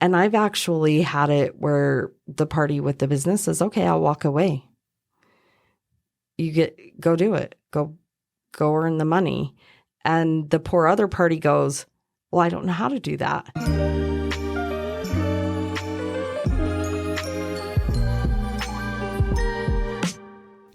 And I've actually had it where the party with the business says, okay, I'll walk away. Go do it. Go earn the money. And the poor other party goes, well, I don't know how to do that.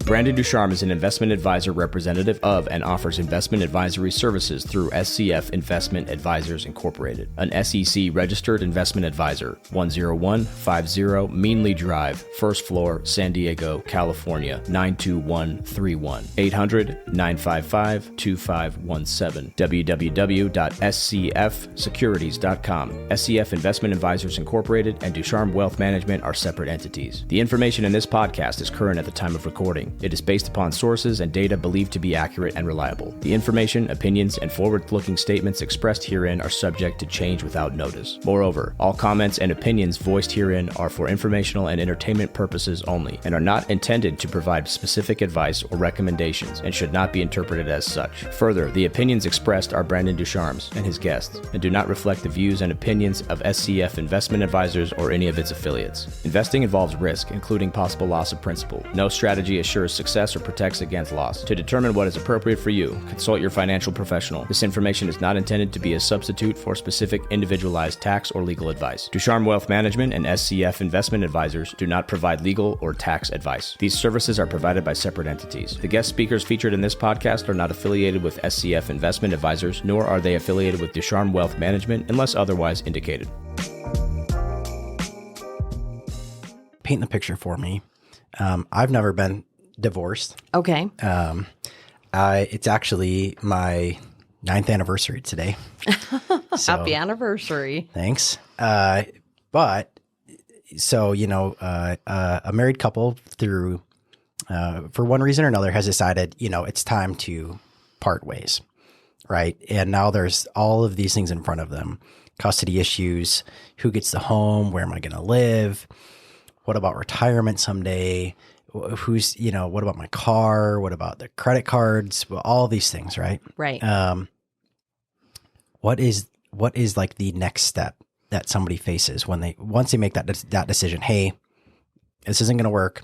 Branden Ducharme is an investment advisor representative of and offers investment advisory services through SCF Investment Advisors Incorporated, an SEC-registered investment advisor, 10150 Meanly Drive, first floor, San Diego, California, 92131, 800-955-2517, www.scfsecurities.com. SCF Investment Advisors Incorporated and Ducharme Wealth Management are separate entities. The information in this podcast is current at the time of recording. It is based upon sources and data believed to be accurate and reliable. The information, opinions, and forward-looking statements expressed herein are subject to change without notice. Moreover, all comments and opinions voiced herein are for informational and entertainment purposes only and are not intended to provide specific advice or recommendations and should not be interpreted as such. Further, the opinions expressed are Branden Ducharme's and his guests and do not reflect the views and opinions of SCF Investment Advisors or any of its affiliates. Investing involves risk, including possible loss of principal. No strategy assures success or protects against loss. To determine what is appropriate for you, consult your financial professional. This information is not intended to be a substitute for specific individualized tax or legal advice. Ducharme Wealth Management and SCF Investment Advisors do not provide legal or tax advice. These services are provided by separate entities. The guest speakers featured in this podcast are not affiliated with SCF Investment Advisors, nor are they affiliated with Ducharme Wealth Management unless otherwise indicated. Paint the picture for me. I've never been divorced. Okay. It's actually my 9th anniversary today. So, happy anniversary. Thanks. A married couple through, for one reason or another, has decided, it's time to part ways, right? And now there's all of these things in front of them. Custody issues, who gets the home, where am I going to live? What about retirement someday? What about my car? What about the credit cards? Well, all these things, right? Right. What is like the next step that somebody faces once they make that decision? Hey, this isn't going to work.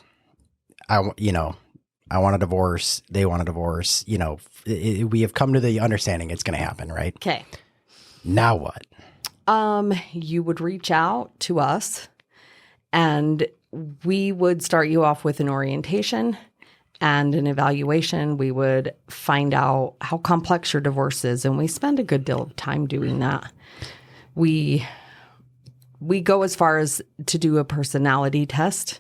I want a divorce. They want a divorce. We have come to the understanding it's going to happen, right? Okay. Now what? You would reach out to us and we would start you off with an orientation and an evaluation. We would find out how complex your divorce is, and we spend a good deal of time doing that. We go as far as to do a personality test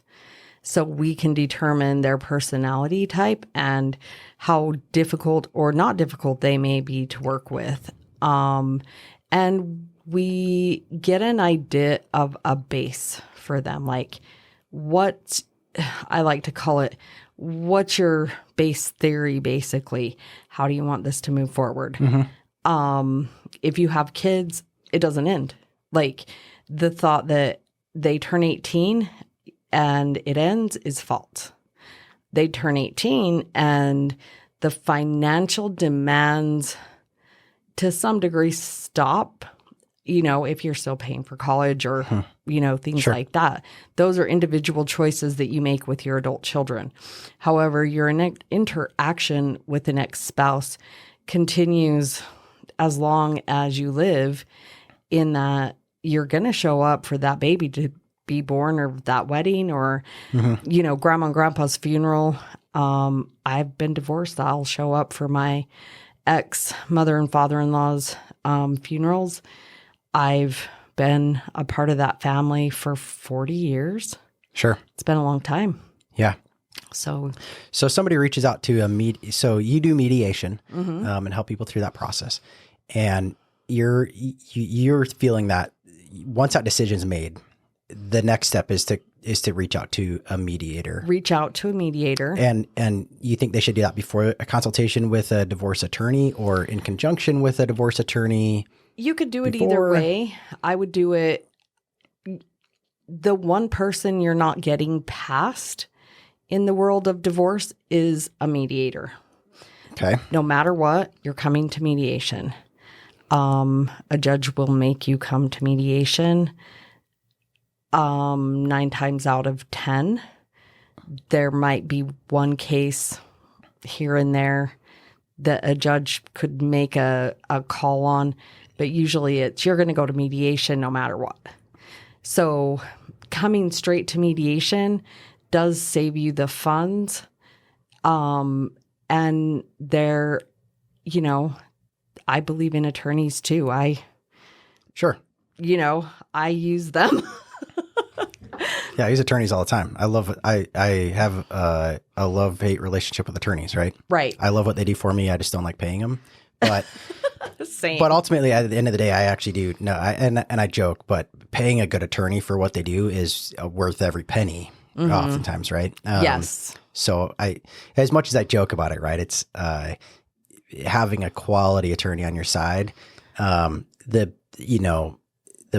so we can determine their personality type and how difficult or not difficult they may be to work with. And we get an idea of a base for them, like what I like to call it, what's your base theory, basically? How do you want this to move forward? Mm-hmm. If you have kids, it doesn't end. Like the thought that they turn 18 and it ends is false. They turn 18 and the financial demands to some degree stop, if you're still paying for college or, things Sure. like that. Those are individual choices that you make with your adult children. However, your interaction with the next spouse continues as long as you live, in that you're going to show up for that baby to be born or that wedding or, grandma and grandpa's funeral. I've been divorced. I'll show up for my ex-mother and father-in-law's funerals. I've been a part of that family for 40 years. Sure. It's been a long time. Yeah. So somebody reaches out to so you do mediation and help people through that process. And you're feeling that once that decision's made, the next step is to reach out to a mediator. And you think they should do that before a consultation with a divorce attorney or in conjunction with a divorce attorney? You could do it either way. I would do it. The one person you're not getting past in the world of divorce is a mediator. Okay. No matter what, you're coming to mediation. A judge will make you come to mediation. 9 times out of 10, there might be one case here and there that a judge could make a call on, but usually you're going to go to mediation no matter what. So coming straight to mediation does save you the funds. And they're, I believe in attorneys too. Sure. I use them. Yeah, I use attorneys all the time. I have a love-hate relationship with attorneys, right? Right. I love what they do for me. I just don't like paying them. But Same. But ultimately, at the end of the day, I actually do. No, and I joke, but paying a good attorney for what they do is worth every penny. Oftentimes, right? Yes. So as much as I joke about it, right? It's having a quality attorney on your side. The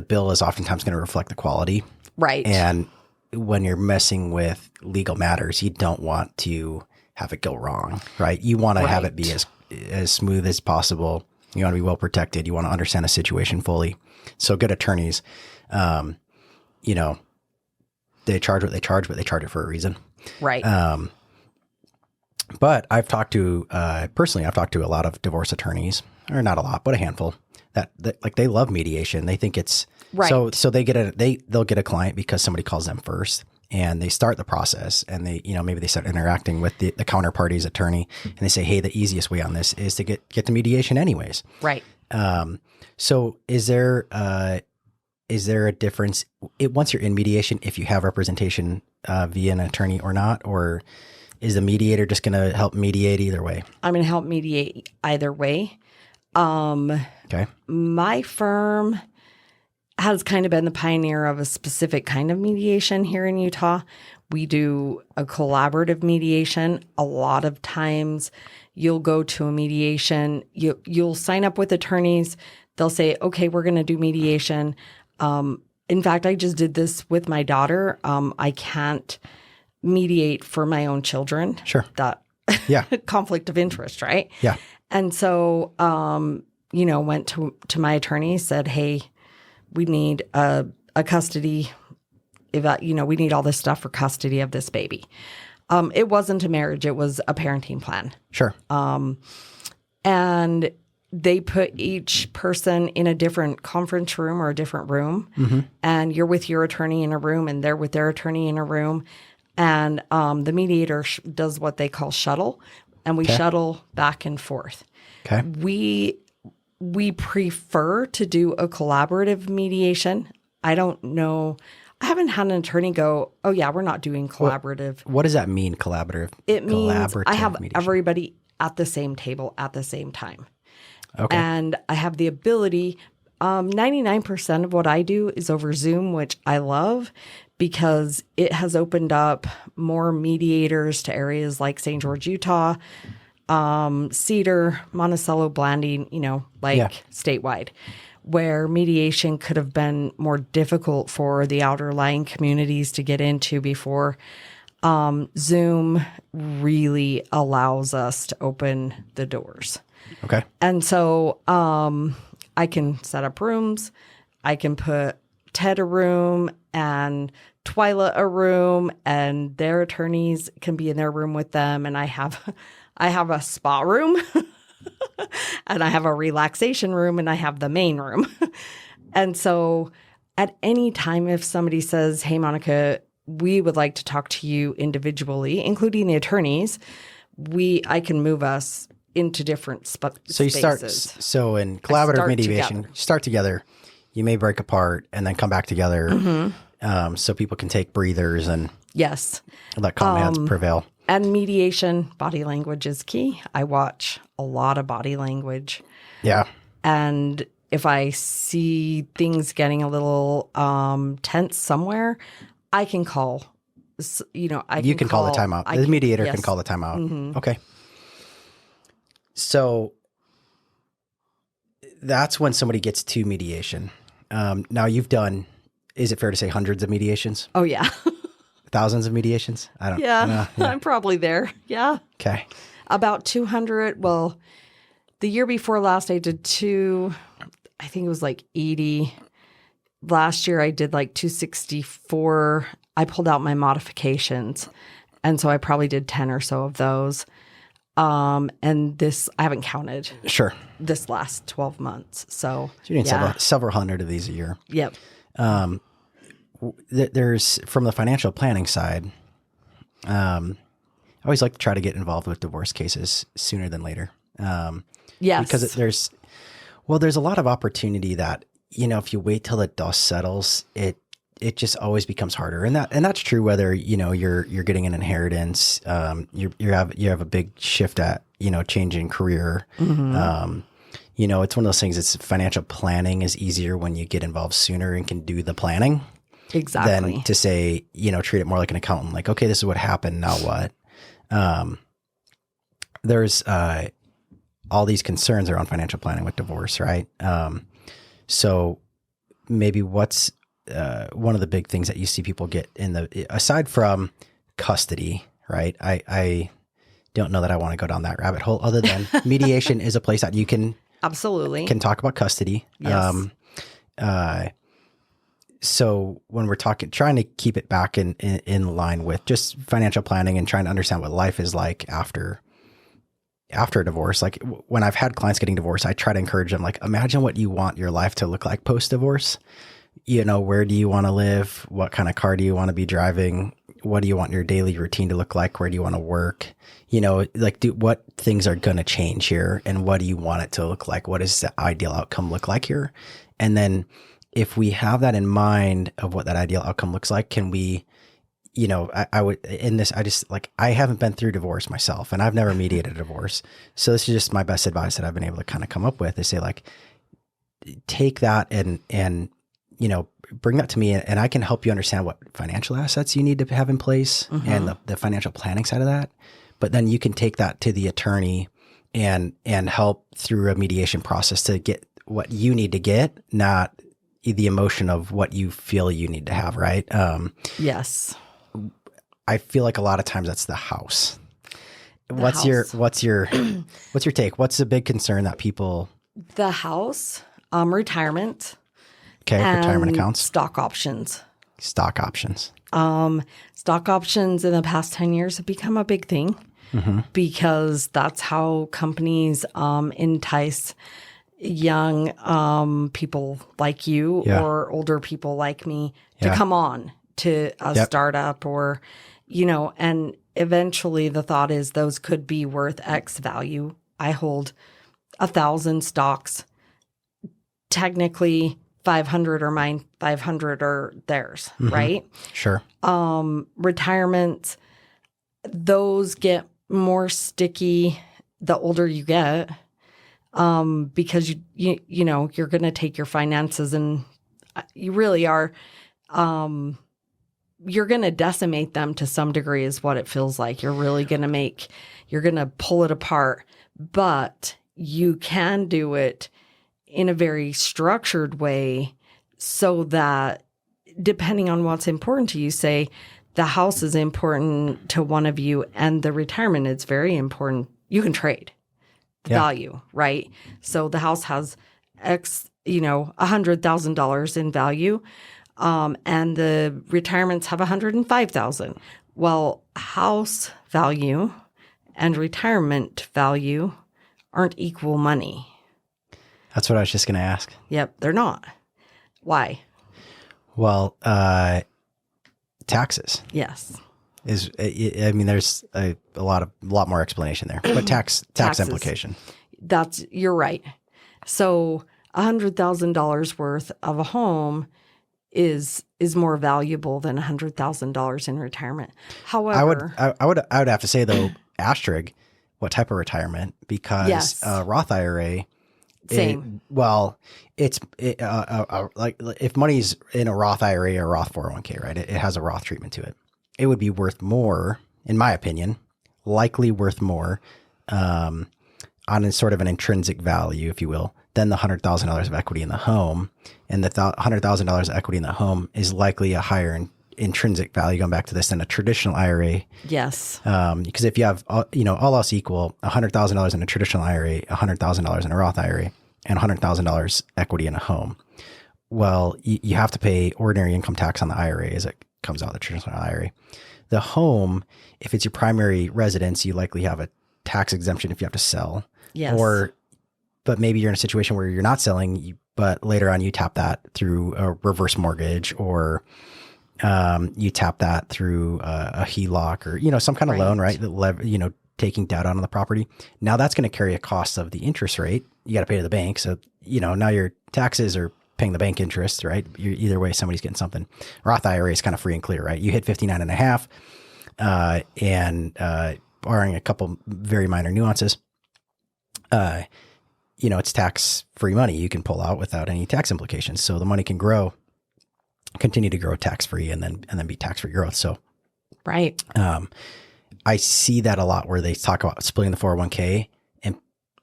bill is oftentimes going to reflect the quality, right? And when you're messing with legal matters, you don't want to have it go wrong, right? You want to have it be as smooth as possible. You want to be well protected. You want to understand a situation fully. So good attorneys, they charge what they charge, but they charge it for a reason. Right. But I've talked to, personally, I've talked to a lot of divorce attorneys, or not a lot, but a handful that like they love mediation. They think it's right. So they'll get a client because somebody calls them first, and they start the process, and they, maybe they start interacting with the counterparty's attorney, and they say, hey, the easiest way on this is to get to mediation anyways. Right. So is there a difference once you're in mediation, if you have representation via an attorney or not, or is the mediator just going to help mediate either way? I'm going to help mediate either way. Okay. My firm has kind of been the pioneer of a specific kind of mediation here in Utah. We do a collaborative mediation. A lot of times you'll go to a mediation, you'll sign up with attorneys. They'll say, okay, we're going to do mediation. In fact, I just did this with my daughter. I can't mediate for my own children. Sure. That Yeah. conflict of interest, right? Yeah. And so, went to my attorney, said, hey, we need a custody, we need all this stuff for custody of this baby. It wasn't a marriage. It was a parenting plan. Sure. And they put each person in a different conference room or a different room. And you're with your attorney in a room and they're with their attorney in a room. And the mediator does what they call shuttle. And we shuttle back and forth. Okay. We prefer to do a collaborative mediation. I don't know. I haven't had an attorney go, oh, yeah, we're not doing collaborative. What does that mean, collaborative? It means I have mediation. everybody at the same table at the same time. Okay. And I have the ability, 99% of what I do is over Zoom, which I love because it has opened up more mediators to areas like St. George, Utah, Cedar, Monticello, Blanding, statewide, where mediation could have been more difficult for the outer-lying communities to get into before. Zoom really allows us to open the doors. Okay. And so I can set up rooms. I can put Ted a room and Twyla a room, and their attorneys can be in their room with them. And I have a spa room and I have a relaxation room and I have the main room. And so at any time, if somebody says, hey, Monica, we would like to talk to you individually, including the attorneys, I can move us into different spaces. So you so in collaborative mediation, start together, you may break apart and then come back together. So people can take breathers and let calm heads prevail. And mediation, body language is key. I watch a lot of body language. Yeah. And if I see things getting a little tense somewhere, I can call. You can call the timeout. The mediator can call the timeout. Okay. So that's when somebody gets to mediation. Now you've done, is it fair to say hundreds of mediations? Oh, yeah. Thousands of mediations? I don't know. Yeah, I'm probably there. Yeah. Okay. About 200. Well, the year before last, I did I think it was like 80 last year I did like 264. I pulled out my modifications. And so I probably did 10 or so of those. And this, I haven't counted. Sure. This last 12 months. So you're doing several hundred of these a year. Yep. There's, from the financial planning side, I always like to try to get involved with divorce cases sooner than later. Yes. Because there's a lot of opportunity that, if you wait till the dust settles, it just always becomes harder. And that's true whether, you're getting an inheritance, you have a big shift at, changing career. Mm-hmm. It's one of those things, it's financial planning is easier when you get involved sooner and can do the planning. Exactly. Than to say, treat it more like an accountant, like, okay, this is what happened. Now what? There's, all these concerns around financial planning with divorce, right? So maybe what's, one of the big things that you see people get aside from custody, right? I don't know that I want to go down that rabbit hole, other than mediation is a place that you can absolutely can talk about custody. Yes. So when we're trying to keep it back in line with just financial planning and trying to understand what life is like after a divorce, like when I've had clients getting divorced, I try to encourage them, like, imagine what you want your life to look like post-divorce. Where do you want to live? What kind of car do you want to be driving? What do you want your daily routine to look like? Where do you want to work? What things are going to change here? And what do you want it to look like? What does the ideal outcome look like here? And then if we have that in mind of what that ideal outcome looks like, can we, I would, in this, I haven't been through divorce myself, and I've never mediated a divorce. So this is just my best advice that I've been able to kind of come up with, is say, like, take that and bring that to me, and I can help you understand what financial assets you need to have in place, mm-hmm. and the financial planning side of that. But then you can take that to the attorney and help through a mediation process to get what you need to get, not the emotion of what you feel you need to have. Right. Yes. I feel like a lot of times that's the house. What's your take? What's the big concern that people? The house, retirement. Okay, retirement accounts. Stock options. Stock options in the past 10 years have become a big thing, mm-hmm. because that's how companies entice young people like you, yeah. or older people like me to, yeah. come on to a, yep. startup, or, and eventually the thought is those could be worth X value. I hold 1,000 stocks. Technically, 500 are mine, 500 are theirs, mm-hmm. right? Sure. Retirement, those get more sticky the older you get, because you're going to take your finances, and you really are, you're going to decimate them to some degree, is what it feels like. You're really going to pull it apart, but you can do it in a very structured way, so that depending on what's important to you, say the house is important to one of you and the retirement is very important, you can trade the, yeah. value, right? So the house has X, $100,000 in value, and the retirements have $105,000. Well, house value and retirement value aren't equal money. That's what I was just going to ask. Yep, they're not. Why? Well, taxes. Yes. There's a lot more explanation there, but tax implication. You're right. So $100,000 worth of a home is more valuable than $100,000 in retirement. However, I would have to say, though, asterisk, what type of retirement? Because yes. Roth IRA. Same. It's like if money's in a Roth IRA or Roth 401k, right? It has a Roth treatment to it. It would be worth more, in my opinion, likely worth more on a sort of an intrinsic value, if you will, than the $100,000 of equity in the home. And the $100,000 of equity in the home is likely a higher intrinsic value, going back to this, than a traditional IRA. Yes. Because if you have, all else equal, $100,000 in a traditional IRA, $100,000 in a Roth IRA, and $100,000 equity in a home, well, you have to pay ordinary income tax on the IRA as it comes out of the traditional IRA. The home, if it's your primary residence, you likely have a tax exemption if you have to sell. Yes. But maybe you're in a situation where you're not selling, but later on you tap that through a reverse mortgage, or you tap that through a HELOC, or some kind of loan, right? That taking debt out on the property. Now that's going to carry a cost of the interest rate. You got to pay to the bank. So now your taxes are paying the bank interest, right? Either way, somebody's getting something. Roth IRA is kind of free and clear, right? You hit 59.5, and barring a couple very minor nuances, it's tax-free money you can pull out without any tax implications. So the money can continue to grow tax-free, and then be tax-free growth. So, right. I see that a lot where they talk about splitting the 401k,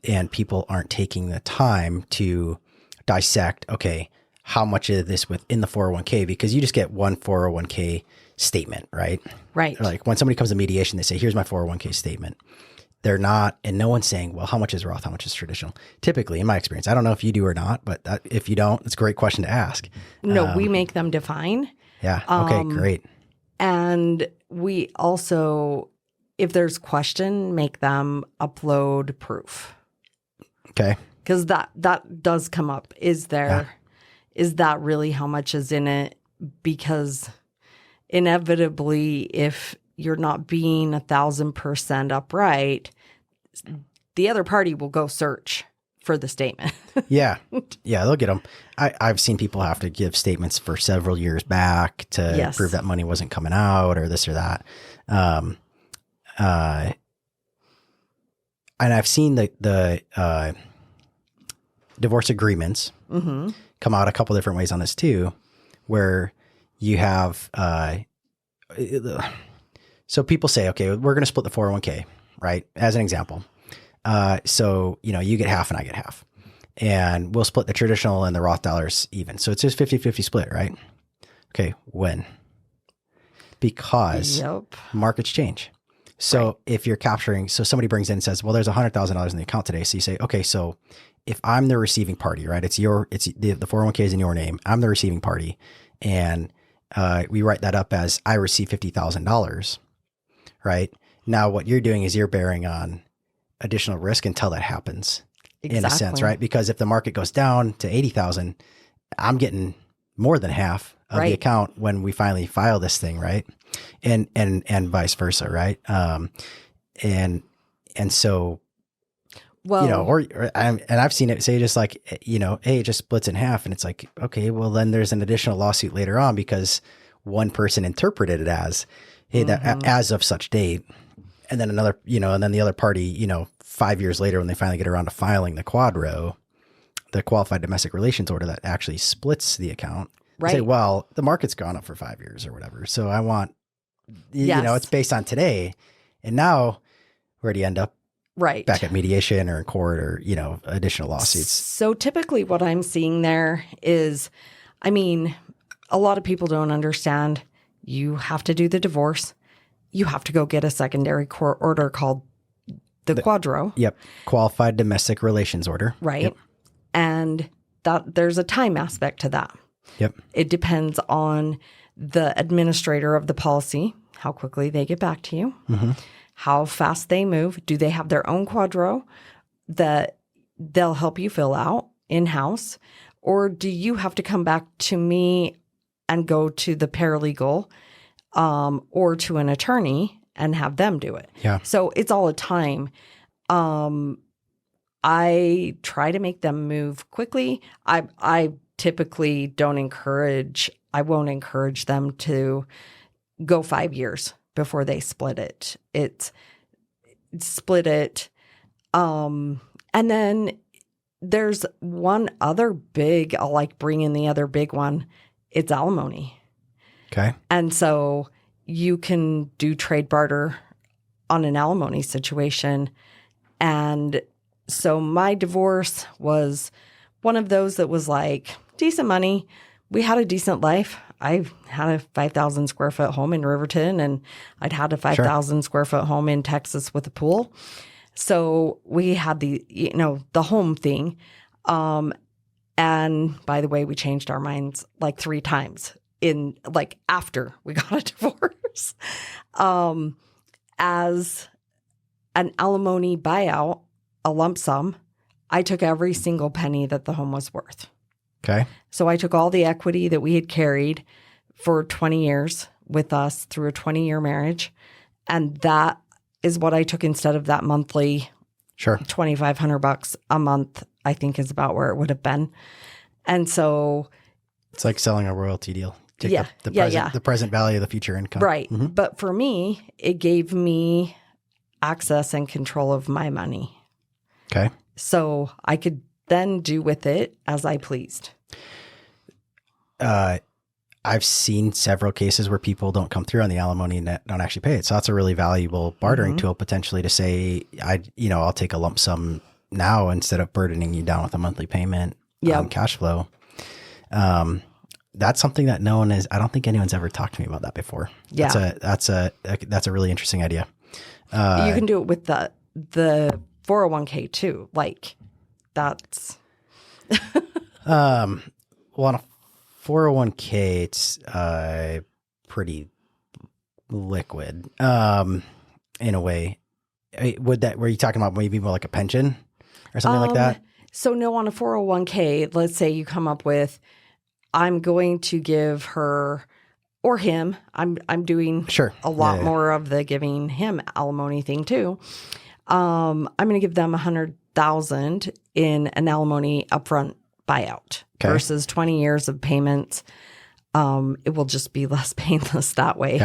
and people aren't taking the time to dissect, okay, how much of this within the 401k, because you just get one 401k statement, right? Right. Like when somebody comes to mediation, they say, here's my 401k statement. They're not, and no one's saying, well, how much is Roth? How much is traditional? Typically, in my experience, I don't know if you do or not, but if you don't, it's a great question to ask. No, we make them define. Yeah. Okay, great. And we also, if there's question, make them upload proof. Okay. Because that does come up. Is that really how much is in it? Because inevitably, if you're not being 1,000% upright, the other party will go search for the statement. Yeah, they'll get them. I've seen people have to give statements for several years back to prove that money wasn't coming out, or this or that. And I've seen the divorce agreements come out a couple different ways on this too, where you have so people say, okay, we're going to split the 401k, right? As an example. So you get half and I get half, and we'll split the traditional and the Roth dollars even. So it's just 50-50 split, right? Okay. When? Because markets change. So if you're capturing, so somebody brings in and says, well, there's $100,000 in the account today. So you say, okay, so if I'm the receiving party, right? It's the 401k is in your name. I'm the receiving party. And we write that up as I receive $50,000, right? Now what you're doing is you're bearing on additional risk until that happens, in a sense, right? Because if the market goes down to 80,000, I'm getting more than half of the account when we finally file this thing, right? And vice versa, right? And so, well, and I've seen it say just like, hey, it just splits in half, and it's like, okay, well then there's an additional lawsuit later on because one person interpreted it as, hey, that as of such date. And then another, and then the other party, 5 years later, when they finally get around to filing the QDRO, the qualified domestic relations order that actually splits the account, say, well, the market's gone up for 5 years or whatever. So I want, it's based on today. And now where do you end up? Right. Back at mediation or in court or, additional lawsuits. So typically what I'm seeing there is, a lot of people don't understand you have to do the divorce. You have to go get a secondary court order called the QDRO. Yep. Qualified domestic relations order. Right. Yep. And that there's a time aspect to that. Yep. It depends on the administrator of the policy, how quickly they get back to you, how fast they move. Do they have their own QDRO that they'll help you fill out in-house? Or do you have to come back to me and go to the paralegal or to an attorney and have them do it? Yeah. So it's all a time. I try to make them move quickly. I typically I won't encourage them to go 5 years before they split it. It's split it. And then there's one other big, I'll bring in the other big one. It's alimony. Okay. And so you can do trade barter on an alimony situation. And so my divorce was one of those that was decent money. We had a decent life. I had a 5,000 square foot home in Riverton, and I'd had a 5,000 square foot home in Texas with a pool. So we had the home thing. And And by the way, we changed our minds like 3 times after we got a divorce. As an alimony buyout, a lump sum, I took every single penny that the home was worth. Okay. So I took all the equity that we had carried for 20 years with us through a 20-year marriage. And that is what I took instead of that monthly $2,500 a month, I think is about where it would have been. And so it's like selling a royalty deal. Take Yeah. the present value of the future income. Right. Mm-hmm. But for me, it gave me access and control of my money. Okay. So I could then do with it as I pleased. I've seen several cases where people don't come through on the alimony and don't actually pay it. So that's a really valuable bartering tool potentially to say, I'll take a lump sum now instead of burdening you down with a monthly payment on cash flow. That's something that no one I don't think anyone's ever talked to me about that before. Yeah. That's a really interesting idea. You can do it with the 401k too. Like that's. Well, on a 401k, it's pretty liquid in a way. Were you talking about maybe more like a pension or something like that? So no, on a 401k, let's say you come up with, I'm going to give her or him, I'm doing a lot more of the giving him alimony thing too. I'm going to give them $100,000 in an alimony upfront buyout versus 20 years of payments. It will just be less painless that way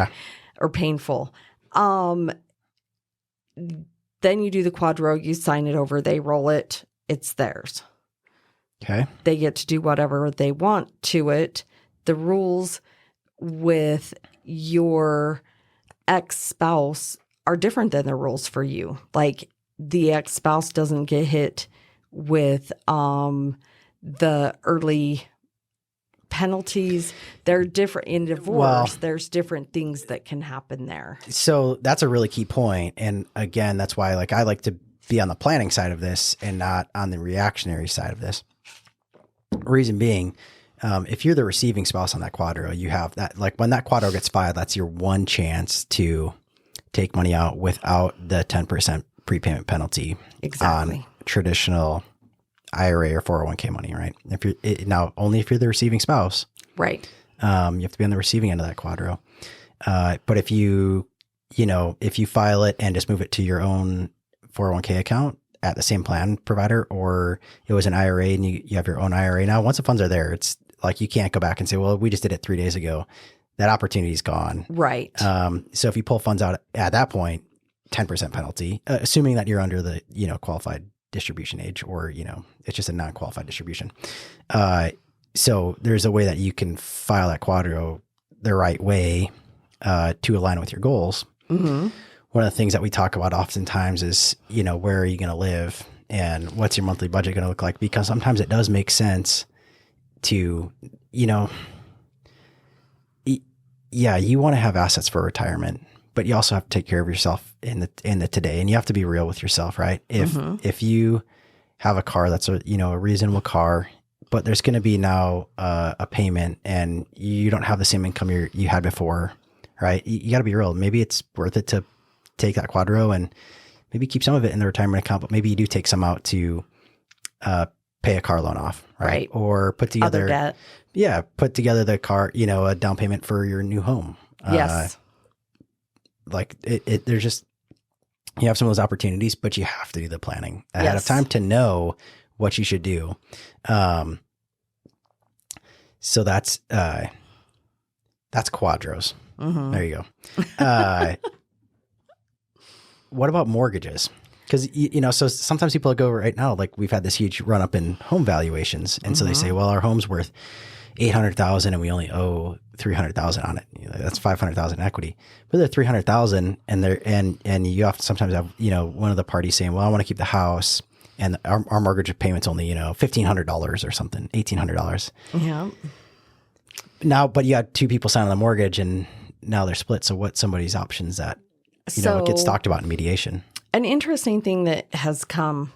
or painful. Then you do the QDRO, you sign it over, they roll it, it's theirs. Okay. They get to do whatever they want to it. The rules with your ex-spouse are different than the rules for you. Like the ex-spouse doesn't get hit with the early penalties. They're different in divorce. There's different things that can happen there. So that's a really key point. And again, that's why I like to be on the planning side of this and not on the reactionary side of this. Reason being, if you're the receiving spouse on that QDRO, you have that, like when that QDRO gets filed, that's your one chance to take money out without the 10% prepayment penalty on traditional IRA or 401k money, right? Only if you're the receiving spouse, right? You have to be on the receiving end of that QDRO. But if you file it and just move it to your own 401k account at the same plan provider, or it was an IRA and you have your own IRA now, once the funds are there, it's like you can't go back and say, well, we just did it 3 days ago. That opportunity's gone. Right. So if you pull funds out at that point, 10% penalty, assuming that you're under the, qualified distribution age, or, it's just a non-qualified distribution. So there's a way that you can file that QDRO the right way to align with your goals. Mm-hmm. One of the things that we talk about oftentimes is, where are you going to live and what's your monthly budget going to look like? Because sometimes it does make sense to, you want to have assets for retirement, but you also have to take care of yourself in the today, and you have to be real with yourself, right? If you have a car that's a reasonable car, but there's going to be now a payment and you don't have the same income you had before, right? You got to be real. Maybe it's worth it to take that QDRO and maybe keep some of it in the retirement account, but maybe you do take some out to pay a car loan off, right? Or put together, put together the car, a down payment for your new home. Yes. There's just, you have some of those opportunities, but you have to do the planning ahead of time to know what you should do. So that's QDROs. Mm-hmm. There you go. What about mortgages? Because, so sometimes people go right now, like we've had this huge run up in home valuations. And so they say, well, our home's worth $800,000 and we only owe $300,000 on it. That's $500,000 equity. But they're $300,000 and you often sometimes have, one of the parties saying, well, I want to keep the house and our mortgage payment's only, $1,500 or something, $1,800. Yeah. Now, but you had 2 people signing the mortgage and now they're split. So what's somebody's options that, what gets talked about in mediation? An interesting thing that has come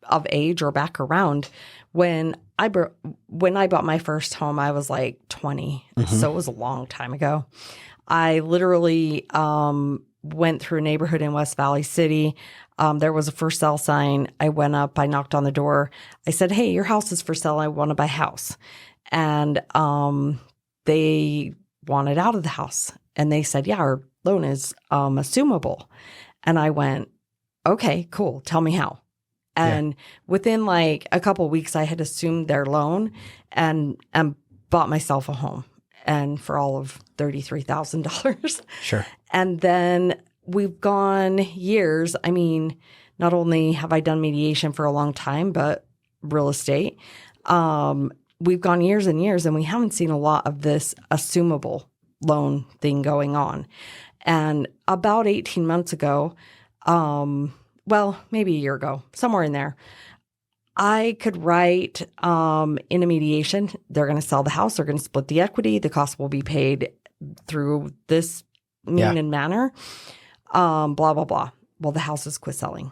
of age or back around. When I bought my first home, I was like 20. So it was a long time ago. I literally went through a neighborhood in West Valley City. There was a for sale sign. I went up, I knocked on the door. I said, hey, your house is for sale. I want to buy a house. And they wanted out of the house. And they said, yeah, our loan is assumable. And I went, okay, cool. Tell me how. And within like a couple of weeks, I had assumed their loan and bought myself a home, and for all of $33,000. Sure. And then we've gone years. I mean, not only have I done mediation for a long time, but real estate. We've gone years and years, and we haven't seen a lot of this assumable loan thing going on. And about 18 months ago, well, maybe a year ago, somewhere in there, I could write in a mediation, they're going to sell the house, they're going to split the equity, the cost will be paid through this mean and manner, blah, blah, blah. Well, the house is quit selling.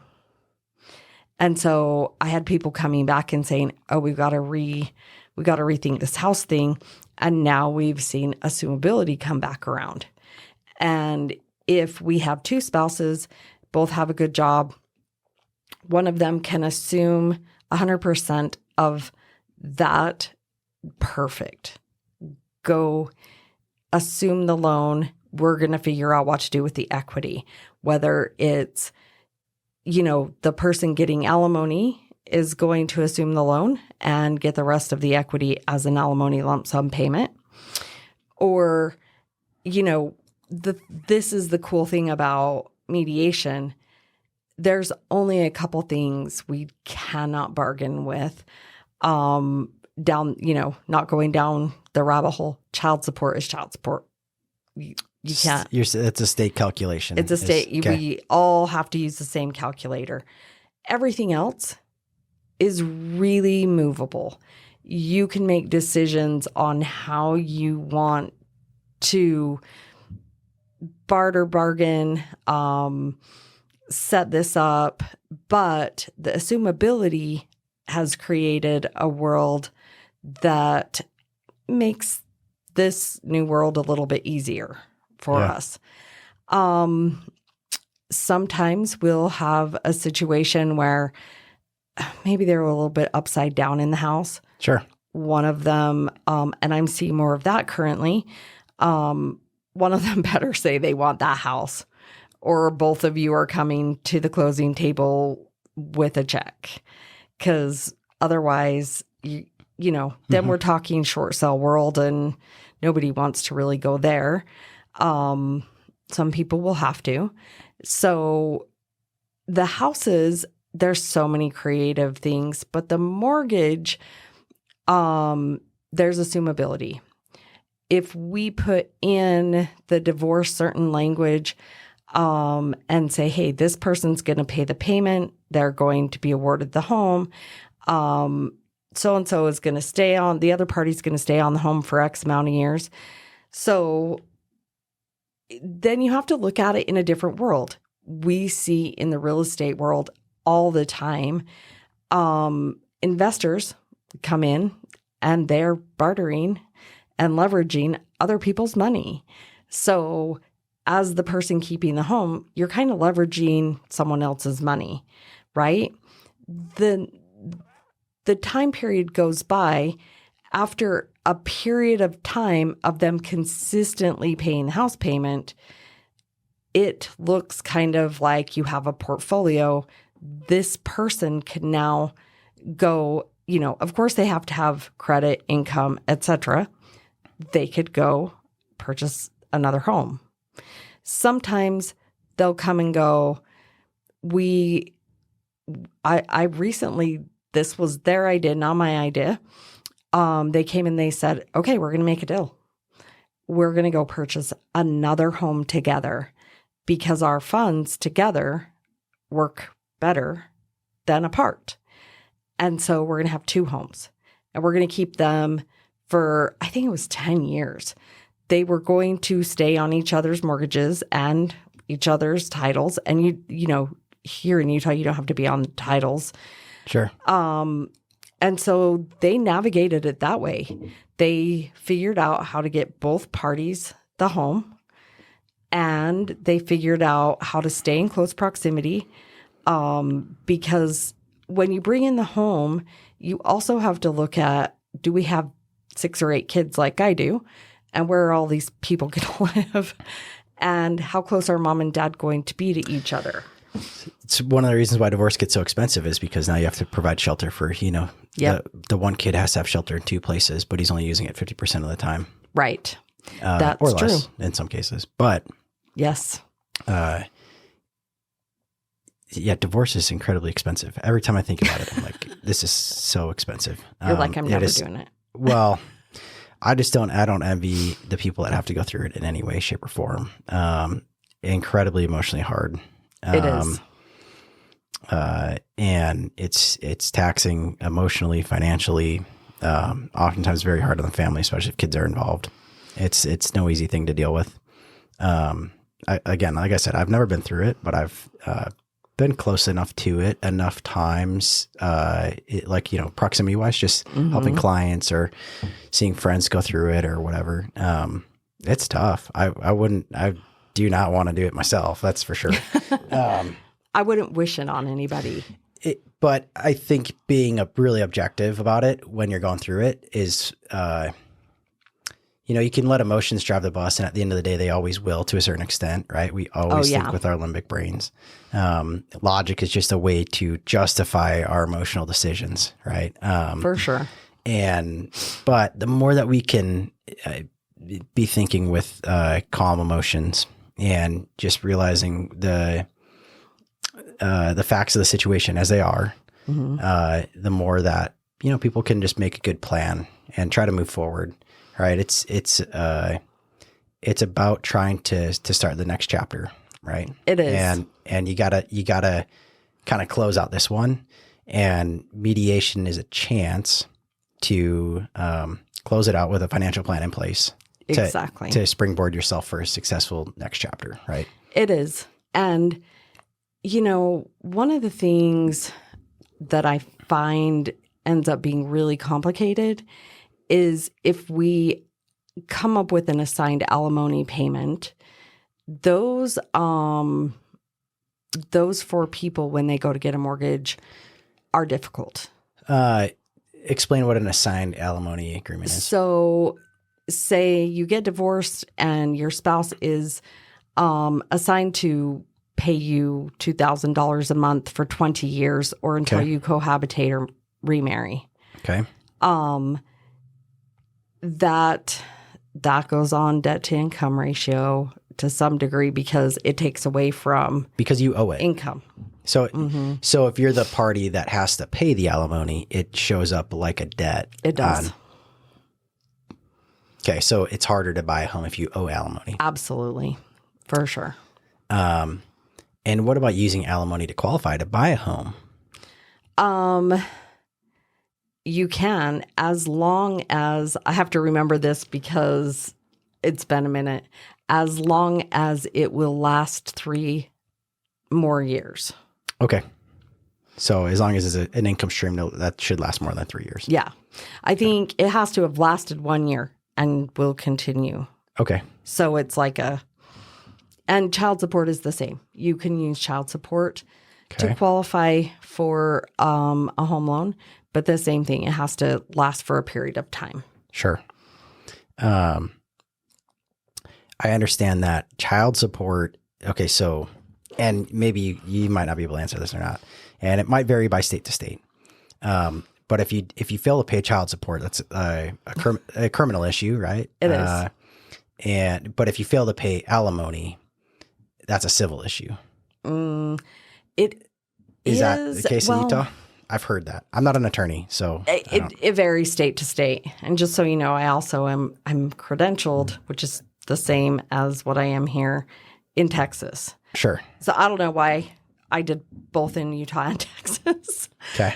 And so I had people coming back and saying, oh, we got to rethink this house thing. And now we've seen assumability come back around. And if we have two spouses, both have a good job, one of them can assume 100% of that, perfect. Go assume the loan. We're going to figure out what to do with the equity, whether it's, the person getting alimony is going to assume the loan and get the rest of the equity as an alimony lump sum payment. Or, this is the cool thing about mediation. There's only a couple things we cannot bargain with. Not going down the rabbit hole. Child support is child support. You can't. It's a state calculation. It's a state. Okay. We all have to use the same calculator. Everything else is really movable. You can make decisions on how you want to barter, bargain, set this up, but the assumability has created a world that makes this new world a little bit easier for us. Sometimes we'll have a situation where maybe they're a little bit upside down in the house. Sure. One of them, and I'm seeing more of that currently, one of them better say they want that house, or both of you are coming to the closing table with a check. Because otherwise, then we're talking short sale world, and nobody wants to really go there. Some people will have to. So the houses, there's so many creative things, but the mortgage, there's assumability. If we put in the divorce certain language and say, hey, this person's going to pay the payment, they're going to be awarded the home, so-and-so is going to stay on, the other party's going to stay on the home for X amount of years. So then you have to look at it in a different world. We see in the real estate world all the time, investors come in and they're bartering and leveraging other people's money. So as the person keeping the home, you're kind of leveraging someone else's money, right? The time period goes by. After a period of time of them consistently paying the house payment, it looks kind of like you have a portfolio. This person can now go, of course they have to have credit, income, etc. They could go purchase another home. Sometimes they'll come and go, I recently, this was their idea, not my idea. They came and they said, okay, we're going to make a deal. We're going to go purchase another home together because our funds together work better than apart. And so we're going to have two homes, and we're going to keep them for, I think it was 10 years. They were going to stay on each other's mortgages and each other's titles. And you know, here in Utah, you don't have to be on titles. Sure. And so they navigated it that way. They figured out how to get both parties the home, and they figured out how to stay in close proximity, because when you bring in the home, you also have to look at, do we have 6 or 8 kids like I do? And where are all these people going to live? And how close are mom and dad going to be to each other? It's one of the reasons why divorce gets so expensive is because now you have to provide shelter for, Yep. the one kid has to have shelter in 2 places, but he's only using it 50% of the time. Right. That's or less true. in some cases. But Yes. Divorce is incredibly expensive. Every time I think about it, I'm like, this is so expensive. You're like, I'm never doing it. Well, I don't envy the people that have to go through it in any way, shape, or form. Incredibly emotionally hard. It is. And it's taxing emotionally, financially, oftentimes very hard on the family, especially if kids are involved. It's no easy thing to deal with. Again, like I said, I've never been through it, but I've been close enough to it enough times, proximity wise, just helping clients or seeing friends go through it or whatever. It's tough. I do not want to do it myself. That's for sure. I wouldn't wish it on anybody. But I think being really objective about it when you're going through it is, you can let emotions drive the bus, and at the end of the day, they always will to a certain extent, right? We always think with our limbic brains. Logic is just a way to justify our emotional decisions, right? For sure. But the more that we can be thinking with calm emotions and just realizing the facts of the situation as they are, the more that, people can just make a good plan and try to move forward. Right. It's about trying to start the next chapter. Right. It is. And you gotta kind of close out this one, and mediation is a chance to close it out with a financial plan in place. Exactly. To springboard yourself for a successful next chapter. Right. It is. And, one of the things that I find ends up being really complicated is if we come up with an assigned alimony payment, those for people when they go to get a mortgage are difficult. Explain what an assigned alimony agreement is. So say you get divorced and your spouse is assigned to pay you $2,000 a month for 20 years or until you cohabitate or remarry. Okay. That goes on debt to income ratio to some degree because it takes away from because you owe it income. So if you're the party that has to pay the alimony, it shows up like a debt. It does. Okay, so it's harder to buy a home if you owe alimony. Absolutely, for sure. And what about using alimony to qualify to buy a home? You can, as long as, I have to remember this because it's been a minute, as long as it will last 3 more years. Okay. So as long as it's an income stream, that should last more than 3 years. Yeah. I think it has to have lasted 1 year and will continue. Okay. So it's like and child support is the same. You can use child support to qualify for a home loan. But the same thing, it has to last for a period of time. Sure. I understand that child support. Okay, so, and maybe you might not be able to answer this or not, and it might vary by state to state. But if you fail to pay child support, that's a criminal issue, right? It is. But if you fail to pay alimony, that's a civil issue. It is that the case in Utah? I've heard that. I'm not an attorney, so it varies state to state. And just so you know, I'm credentialed, which is the same as what I am here in Texas. Sure. So I don't know why I did both in Utah and Texas. Okay.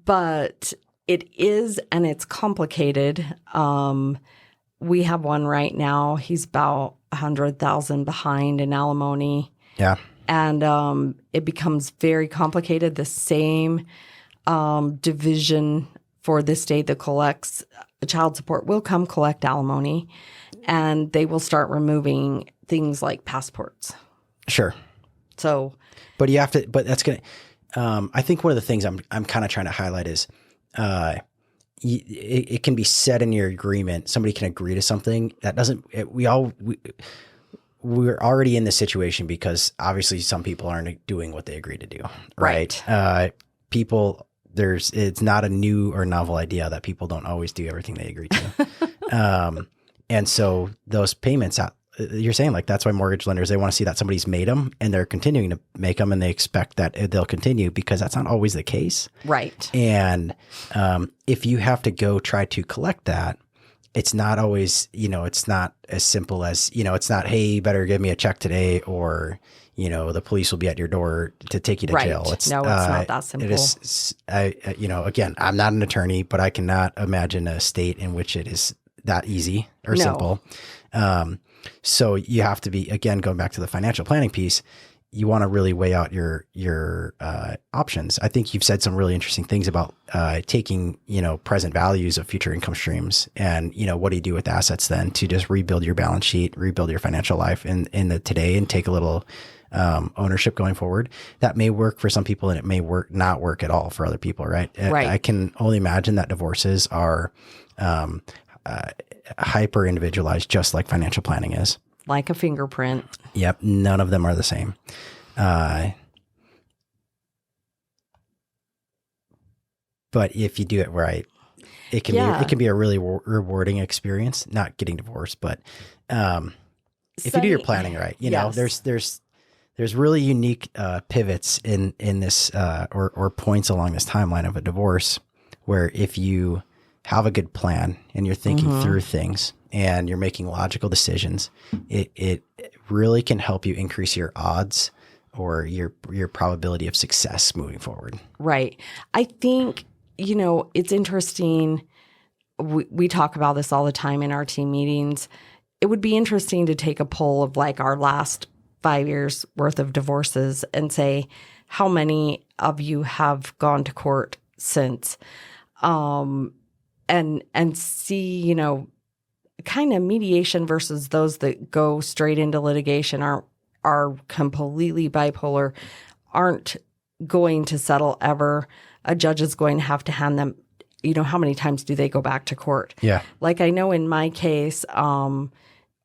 But it is, and it's complicated. We have one right now. He's about $100,000 behind in alimony. Yeah. And it becomes very complicated. The same division for the state that collects child support will come collect alimony, and they will start removing things like passports. Sure. So, but you have to. But that's gonna. I think one of the things I'm kind of trying to highlight is, it can be said in your agreement. Somebody can agree to something that doesn't. We're already in this situation because obviously some people aren't doing what they agreed to do. Right. It's not a new or novel idea that people don't always do everything they agree to. And so those payments out, you're saying like, that's why mortgage lenders, they want to see that somebody's made them and they're continuing to make them, and they expect that they'll continue, because that's not always the case. Right. And if you have to go try to collect that, it's not always, it's not as simple as, it's not, hey, you better give me a check today, or, the police will be at your door to take you to jail. No, it's not that simple. It is, again, I'm not an attorney, but I cannot imagine a state in which it is that easy or simple. So you have to be, again, going back to the financial planning piece, you want to really weigh out your options. I think you've said some really interesting things about taking, present values of future income streams, and, what do you do with assets then to just rebuild your balance sheet, rebuild your financial life in the today, and take a little ownership going forward. That may work for some people, and it may not work at all for other people, right? Right. I can only imagine that divorces are hyper individualized, just like financial planning is. Like a fingerprint. Yep. None of them are the same. But if you do it right, it can be a really rewarding experience, not getting divorced, but if you do your planning right, there's really unique pivots in this or points along this timeline of a divorce, where if you have a good plan and you're thinking through things and you're making logical decisions, it really can help you increase your odds or your probability of success moving forward. Right. I think, it's interesting. We talk about this all the time in our team meetings. It would be interesting to take a poll of like our last 5 years worth of divorces and say, how many of you have gone to court since? And see, kind of mediation versus those that go straight into litigation are completely bipolar, aren't going to settle ever. A judge is going to have to hand them, how many times do they go back to court? Yeah. Like I know in my case,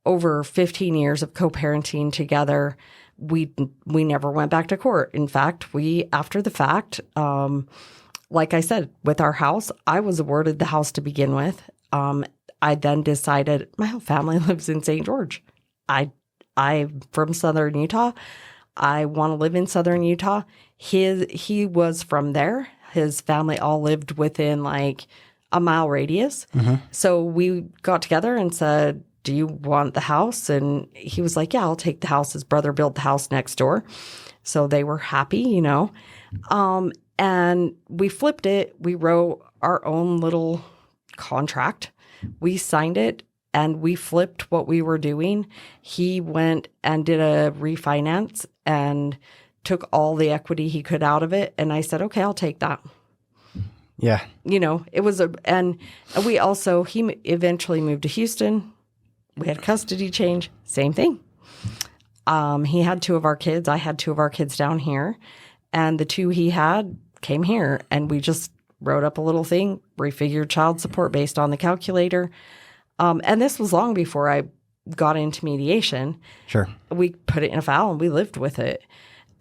over 15 years of co-parenting together, we never went back to court. In fact, after the fact, like I said, with our house, I was awarded the house to begin with. I then decided my whole family lives in St. George. I'm from Southern Utah. I want to live in Southern Utah. He was from there. His family all lived within like a mile radius. Mm-hmm. So we got together and said, do you want the house? And he was like, yeah, I'll take the house. His brother built the house next door. So they were happy, and we flipped it. We wrote our own little contract. We signed it and we flipped what we were doing. He went and did a refinance and took all the equity he could out of it. And I said, okay, I'll take that. Yeah. It was and we also, he eventually moved to Houston. We had custody change, same thing. He had 2 of our kids. I had 2 of our kids down here, and the 2 he had came here, and we just wrote up a little thing, refigured child support based on the calculator. And this was long before I got into mediation. Sure. We put it in a file and we lived with it.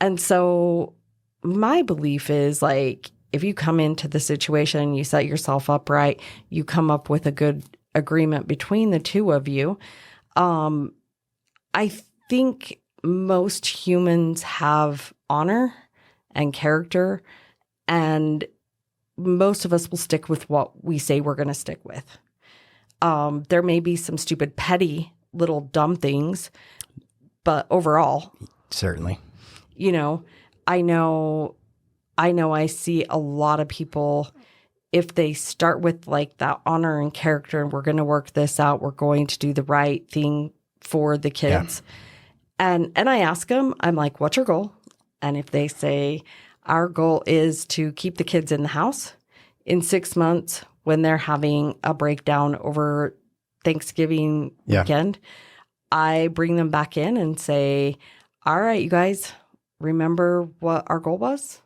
And so my belief is like, if you come into the situation, you set yourself up right, you come up with a good agreement between the 2 of you. I think most humans have honor and character, and most of us will stick with what we say we're going to stick with. There may be some stupid, petty, little dumb things, but overall, certainly, I know I see a lot of people, if they start with like that honor and character, and we're going to work this out, we're going to do the right thing for the kids. And I ask them, I'm like, what's your goal? And if they say, our goal is to keep the kids in the house in 6 months when they're having a breakdown over Thanksgiving weekend, I bring them back in and say, all right, you guys, remember what our goal was?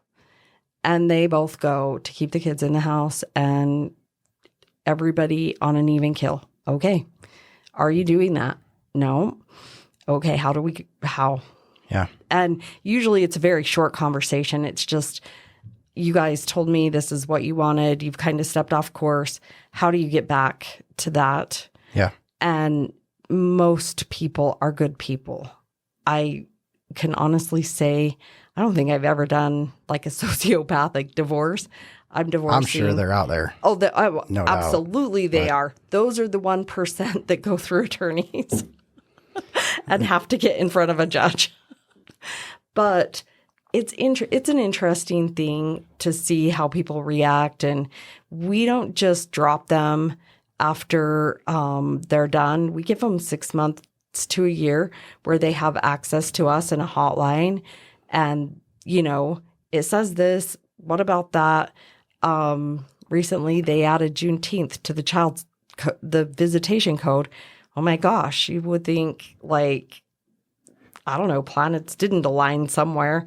And they both go to keep the kids in the house and everybody on an even kill. Okay. Are you doing that? No. Okay. How? Yeah. And usually it's a very short conversation. It's just, you guys told me this is what you wanted. You've kind of stepped off course. How do you get back to that? Yeah. And most people are good people. I can honestly say, I don't think I've ever done like a sociopathic divorce. I'm divorcing. I'm sure they're out there. Oh, No absolutely doubt. they are. Those are the 1% that go through attorneys and have to get in front of a judge. But it's an interesting thing to see how people react. And we don't just drop them after they're done. We give them 6 months to a year where they have access to us in a hotline. And, it says this, what about that? Recently, they added Juneteenth to the visitation code. Oh my gosh, you would think like, I don't know, planets didn't align somewhere.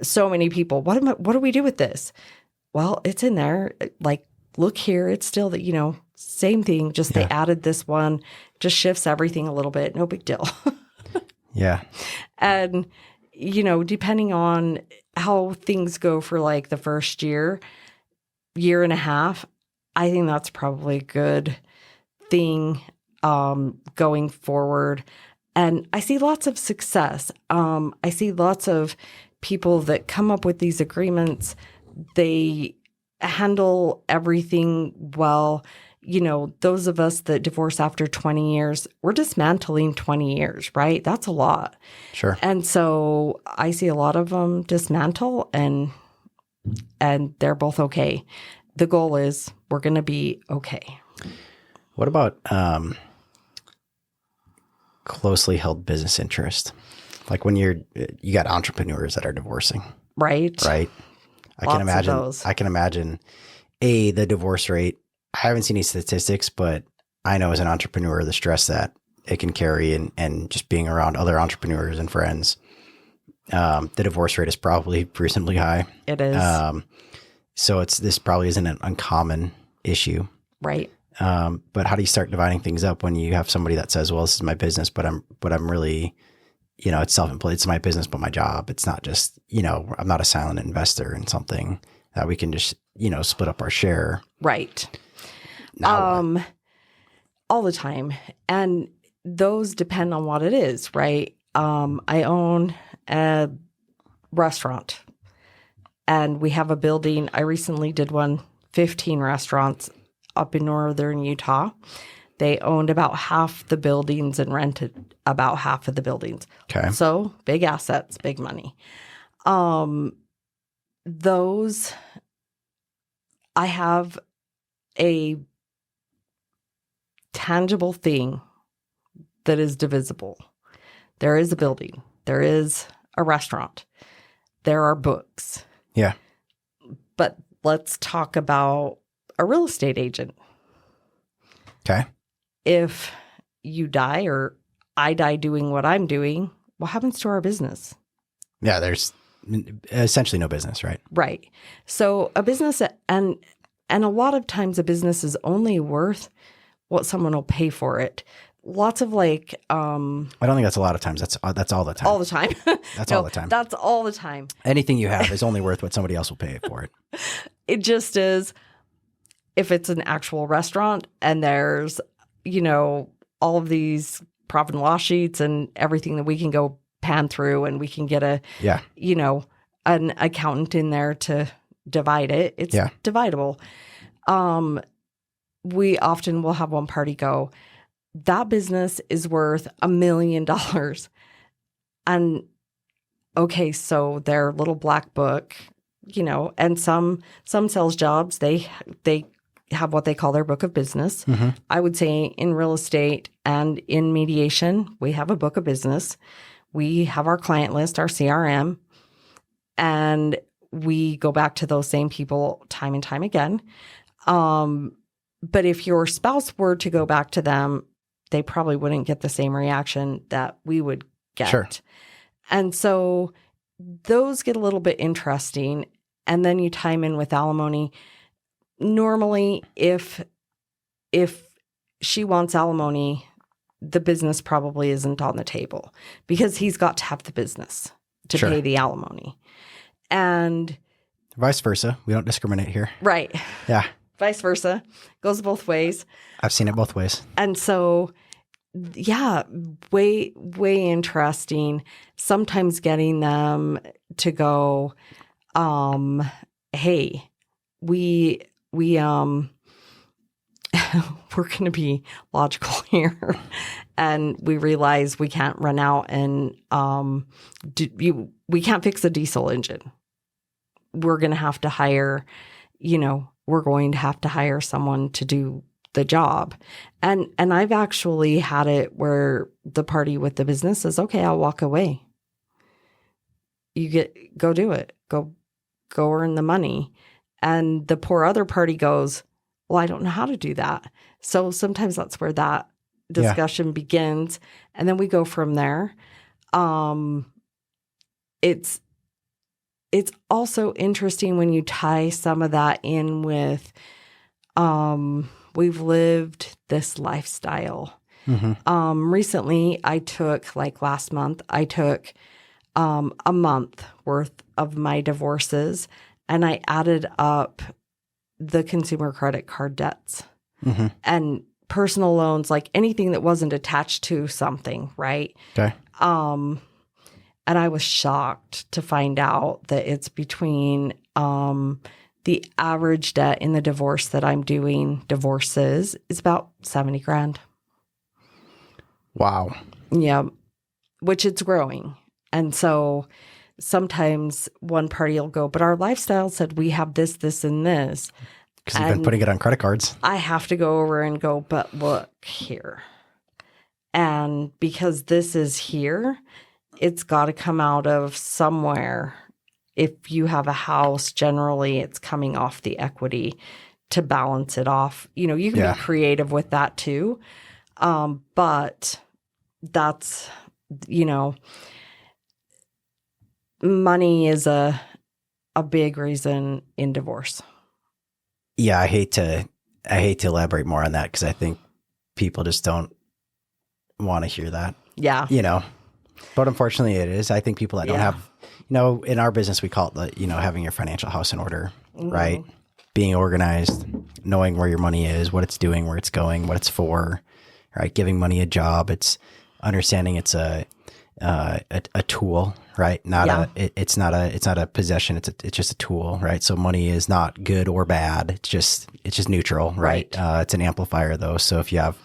So many people, what do we do with this? Well, it's in there. Like, look here, it's still the, same thing, just they added this one, just shifts everything a little bit. No big deal. Yeah. And, depending on how things go for like the first year and a half, I think that's probably a good thing going forward. And I see lots of success. I see lots of people that come up with these agreements. They handle everything well. Those of us that divorce after 20 years, we're dismantling 20 years, right? That's a lot. Sure. And so I see a lot of them dismantle and they're both okay. The goal is we're going to be okay. What about closely held business interest? Like when you got entrepreneurs that are divorcing. Right. I can imagine the divorce rate. I haven't seen any statistics, but I know as an entrepreneur, the stress that it can carry and just being around other entrepreneurs and friends, the divorce rate is probably reasonably high. It is. So this probably isn't an uncommon issue. Right. But how do you start dividing things up when you have somebody that says, well, this is my business, but I'm really, it's self-employed. It's my business, but my job. It's not just, I'm not a silent investor in something that we can just, split up our share. Right. Now all the time. And those depend on what it is, right? I own a restaurant and we have a building. I recently did 15 restaurants up in northern Utah. They owned about half the buildings and rented about half of the buildings. Okay. So big assets, big money. Those, I have a tangible thing that is divisible. There is a building. There is a restaurant. There are books. Yeah. But let's talk about a real estate agent. Okay. If you die or I die doing what I'm doing, what happens to our business? Yeah, there's essentially no business, right? Right. So a business, and a lot of times a business is only worth what someone will pay for it. Lots of I don't think that's a lot of times. That's all the time. all the time. That's No, all the time. That's all the time. Anything you have is only worth what somebody else will pay for it. It just is. If it's an actual restaurant and there's, all of these profit and loss sheets and everything that we can go pan through and we can get an accountant in there to divide it. It's dividable. We often will have one party go, that business is worth $1 million. And okay, so their little black book, and some sales jobs, they have what they call their book of business. I would say in real estate and in mediation, we have a book of business. we have our client list, our CRM, and we go back to those same people time and time again. But if your spouse were to go back to them, they probably wouldn't get the same reaction that we would get. Sure. And so those get a little bit interesting. And then you time in with alimony. Normally, if she wants alimony, the business probably isn't on the table because he's got to have the business to Sure. pay the alimony. And Vice versa. We don't discriminate here. right. Yeah. Vice versa. Goes both ways. I've seen it both ways. And so, yeah, way interesting. Sometimes getting them to go, hey, we we're going to be logical here. And we realize we can't run out and we can't fix a diesel engine. We're going to have to hire, we're going to have to hire someone to do the job. And I've actually had it where the party with the business says, okay, I'll walk away. Go do it. Go earn the money. And the poor other party goes, well, I don't know how to do that. So sometimes that's where that discussion begins. And then we go from there. It's also interesting when you tie some of that in with, we've lived this lifestyle. Mm-hmm. Recently I took, like last month, I took a month worth of my divorces and I added up the consumer credit card debts and personal loans, like anything that wasn't attached to something, right? Okay. And I was shocked to find out that it's between the average debt in the divorce that I'm doing, divorces, is about $70,000. Wow. Yeah, which it's growing. And so sometimes one party will go, but our lifestyle said we have this, this, and this. Because you've been putting it on credit cards. I have to go over and go, but look here. And because this is here, it's got to come out of somewhere. If you have a house, generally it's coming off the equity to balance it off. You can be creative with that too. But that's, money is a big reason in divorce. Yeah, I hate to elaborate more on that because I think people just don't want to hear that. Yeah. But unfortunately it is. I think people that don't have, in our business, we call it having your financial house in order, right? Being organized, knowing where your money is, what it's doing, where it's going, what it's for, right? Giving money a job. It's understanding it's a tool, right? It's not a possession. It's just a tool, right? So money is not good or bad. It's just neutral, right? It's an amplifier though. So if you have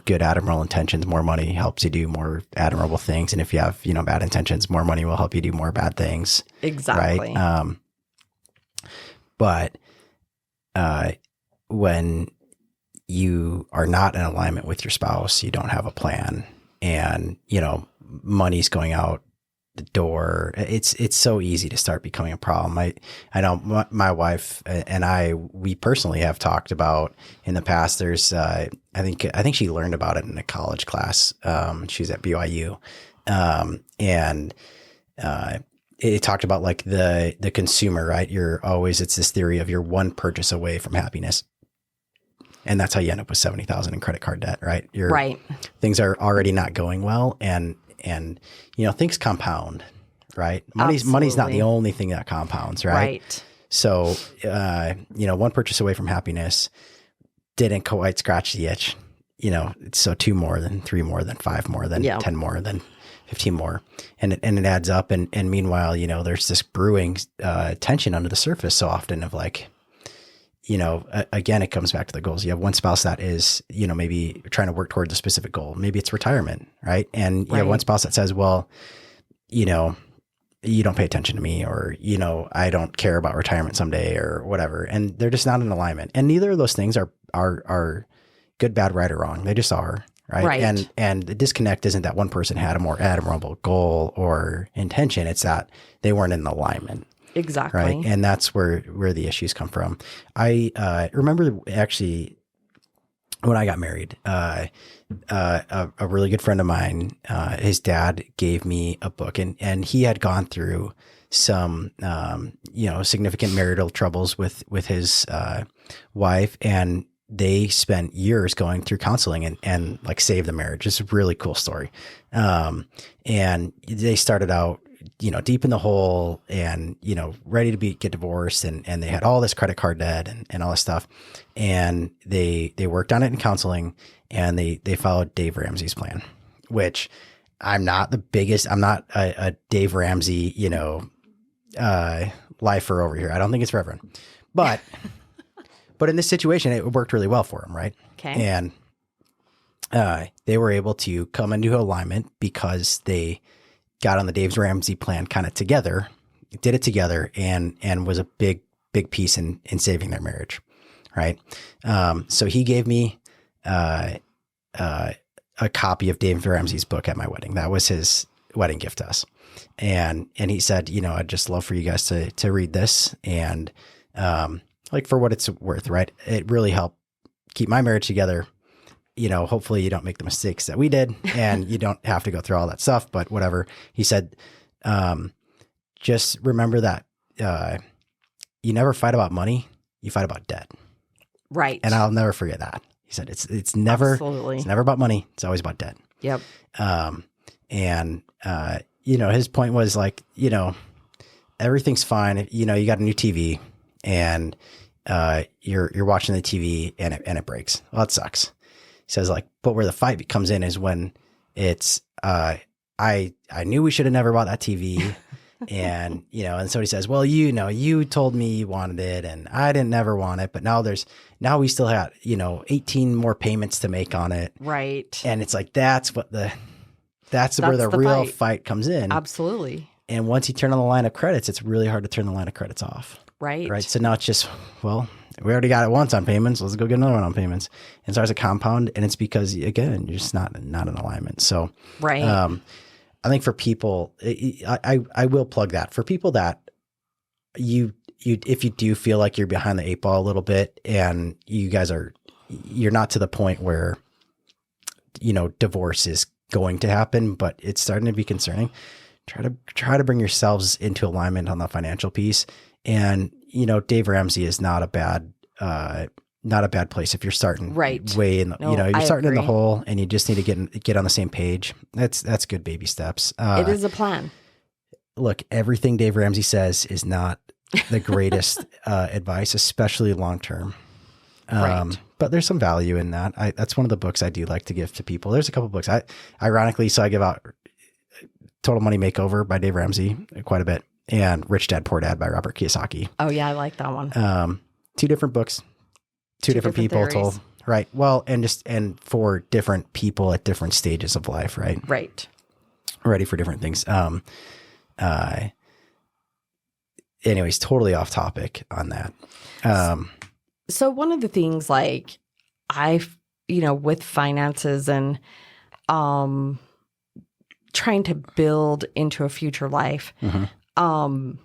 good admirable intentions, more money helps you do more admirable things. And if you have, bad intentions, more money will help you do more bad things. Exactly. Right. But when you are not in alignment with your spouse, you don't have a plan and, money's going out the door. It's so easy to start becoming a problem. I know my wife and we personally have talked about in the past, there's, I think she learned about it in a college class. She's at BYU. It talked about like the consumer, right? It's this theory of you're one purchase away from happiness. And that's how you end up with 70,000 in credit card debt, right? Right. Things are already not going well. And things compound, right? Money's not the only thing that compounds, right? Right. So, one purchase away from happiness didn't quite scratch the itch, so 2 more, then 3 more, then 5 more, then 10 more, then 15 more. And it adds up. And meanwhile, there's this brewing tension under the surface so often of like, again, it comes back to the goals. You have one spouse that is, maybe trying to work towards a specific goal. Maybe it's retirement, right? And you have one spouse that says, well, you don't pay attention to me, or, I don't care about retirement someday or whatever. And they're just not in alignment. And neither of those things are good, bad, right, or wrong. They just are. right? Right. And the disconnect isn't that one person had a more admirable goal or intention. It's that they weren't in alignment. Exactly. Right. And that's where the issues come from. I remember actually when I got married, a really good friend of mine, his dad gave me a book, and he had gone through some, significant marital troubles with his wife, and they spent years going through counseling and like saved the marriage. It's a really cool story. And they started out, deep in the hole and, ready to get divorced. And they had all this credit card debt and all this stuff. And they worked on it in counseling, and they followed Dave Ramsey's plan, which I'm not a Dave Ramsey, lifer over here. I don't think it's for everyone, but in this situation, it worked really well for him. Right. Okay. And, they were able to come into alignment because they got on the Dave Ramsey plan kind of together, did it together, and was a big piece in saving their marriage. Right. So he gave me, a copy of Dave Ramsey's book at my wedding. That was his wedding gift to us. And he said, I'd just love for you guys to read this. And, like for what it's worth, right? It really helped keep my marriage together. Hopefully you don't make the mistakes that we did, and you don't have to go through all that stuff, but whatever. He said, just remember that, you never fight about money, you fight about debt. Right. And I'll never forget that. He said, it's never about money. It's always about debt. Yep. His point was like, everything's fine. You got a new TV, and, you're watching the TV and it breaks. Well, it sucks. He says like, but where the fight comes in is when it's, I knew we should have never bought that TV. And, and so he says, well, you told me you wanted it, and I didn't never want it, but now we still have, 18 more payments to make on it. Right. And it's like, that's where the real fight comes in. Absolutely. And once you turn on the line of credits, it's really hard to turn the line of credits off. Right. Right. So now it's just, well, we already got it once on payments. Let's go get another one on payments. And starts a compound. And it's because, again, you're just not in alignment. So, right. I think for people, I will plug that for people that if you do feel like you're behind the eight ball a little bit, and you're not to the point where, divorce is going to happen, but it's starting to be concerning. Try to bring yourselves into alignment on the financial piece. And, Dave Ramsey is not a bad place if you're starting way in the, you're starting in the hole, and you just need to get on the same page. That's good baby steps. It is a plan. Look, everything Dave Ramsey says is not the greatest advice, especially long-term. Right. But there's some value in that. That's one of the books I do like to give to people. There's a couple books. Ironically, I give out Total Money Makeover by Dave Ramsey quite a bit, and Rich Dad Poor Dad by Robert Kiyosaki. Oh yeah, I like that one. Two different books, two different people theories. told. Right. Well, and for different people at different stages of life. Right. Right. Ready for different things. Anyways, totally off topic on that. So one of the things like with finances and trying to build into a future life, Mm-hmm. I'm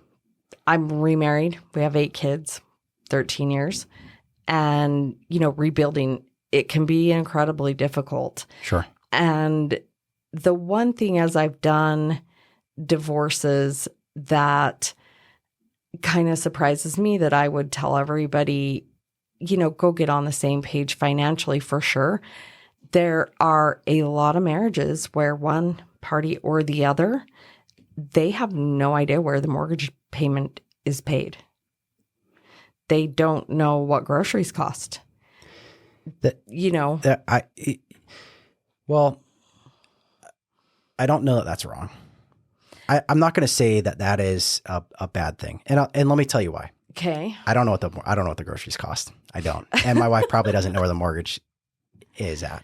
remarried. We have 8 kids, 13 years. And, rebuilding, it can be incredibly difficult. Sure. And the one thing as I've done divorces that kind of surprises me that I would tell everybody, go get on the same page financially for sure. There are a lot of marriages where one party or the other, they have no idea where the mortgage payment is paid. They don't know what groceries cost. I don't know that that's wrong. I'm not going to say that is a bad thing, and let me tell you why. Okay. I don't know what the groceries cost. I don't, and my wife probably doesn't know where the mortgage is at.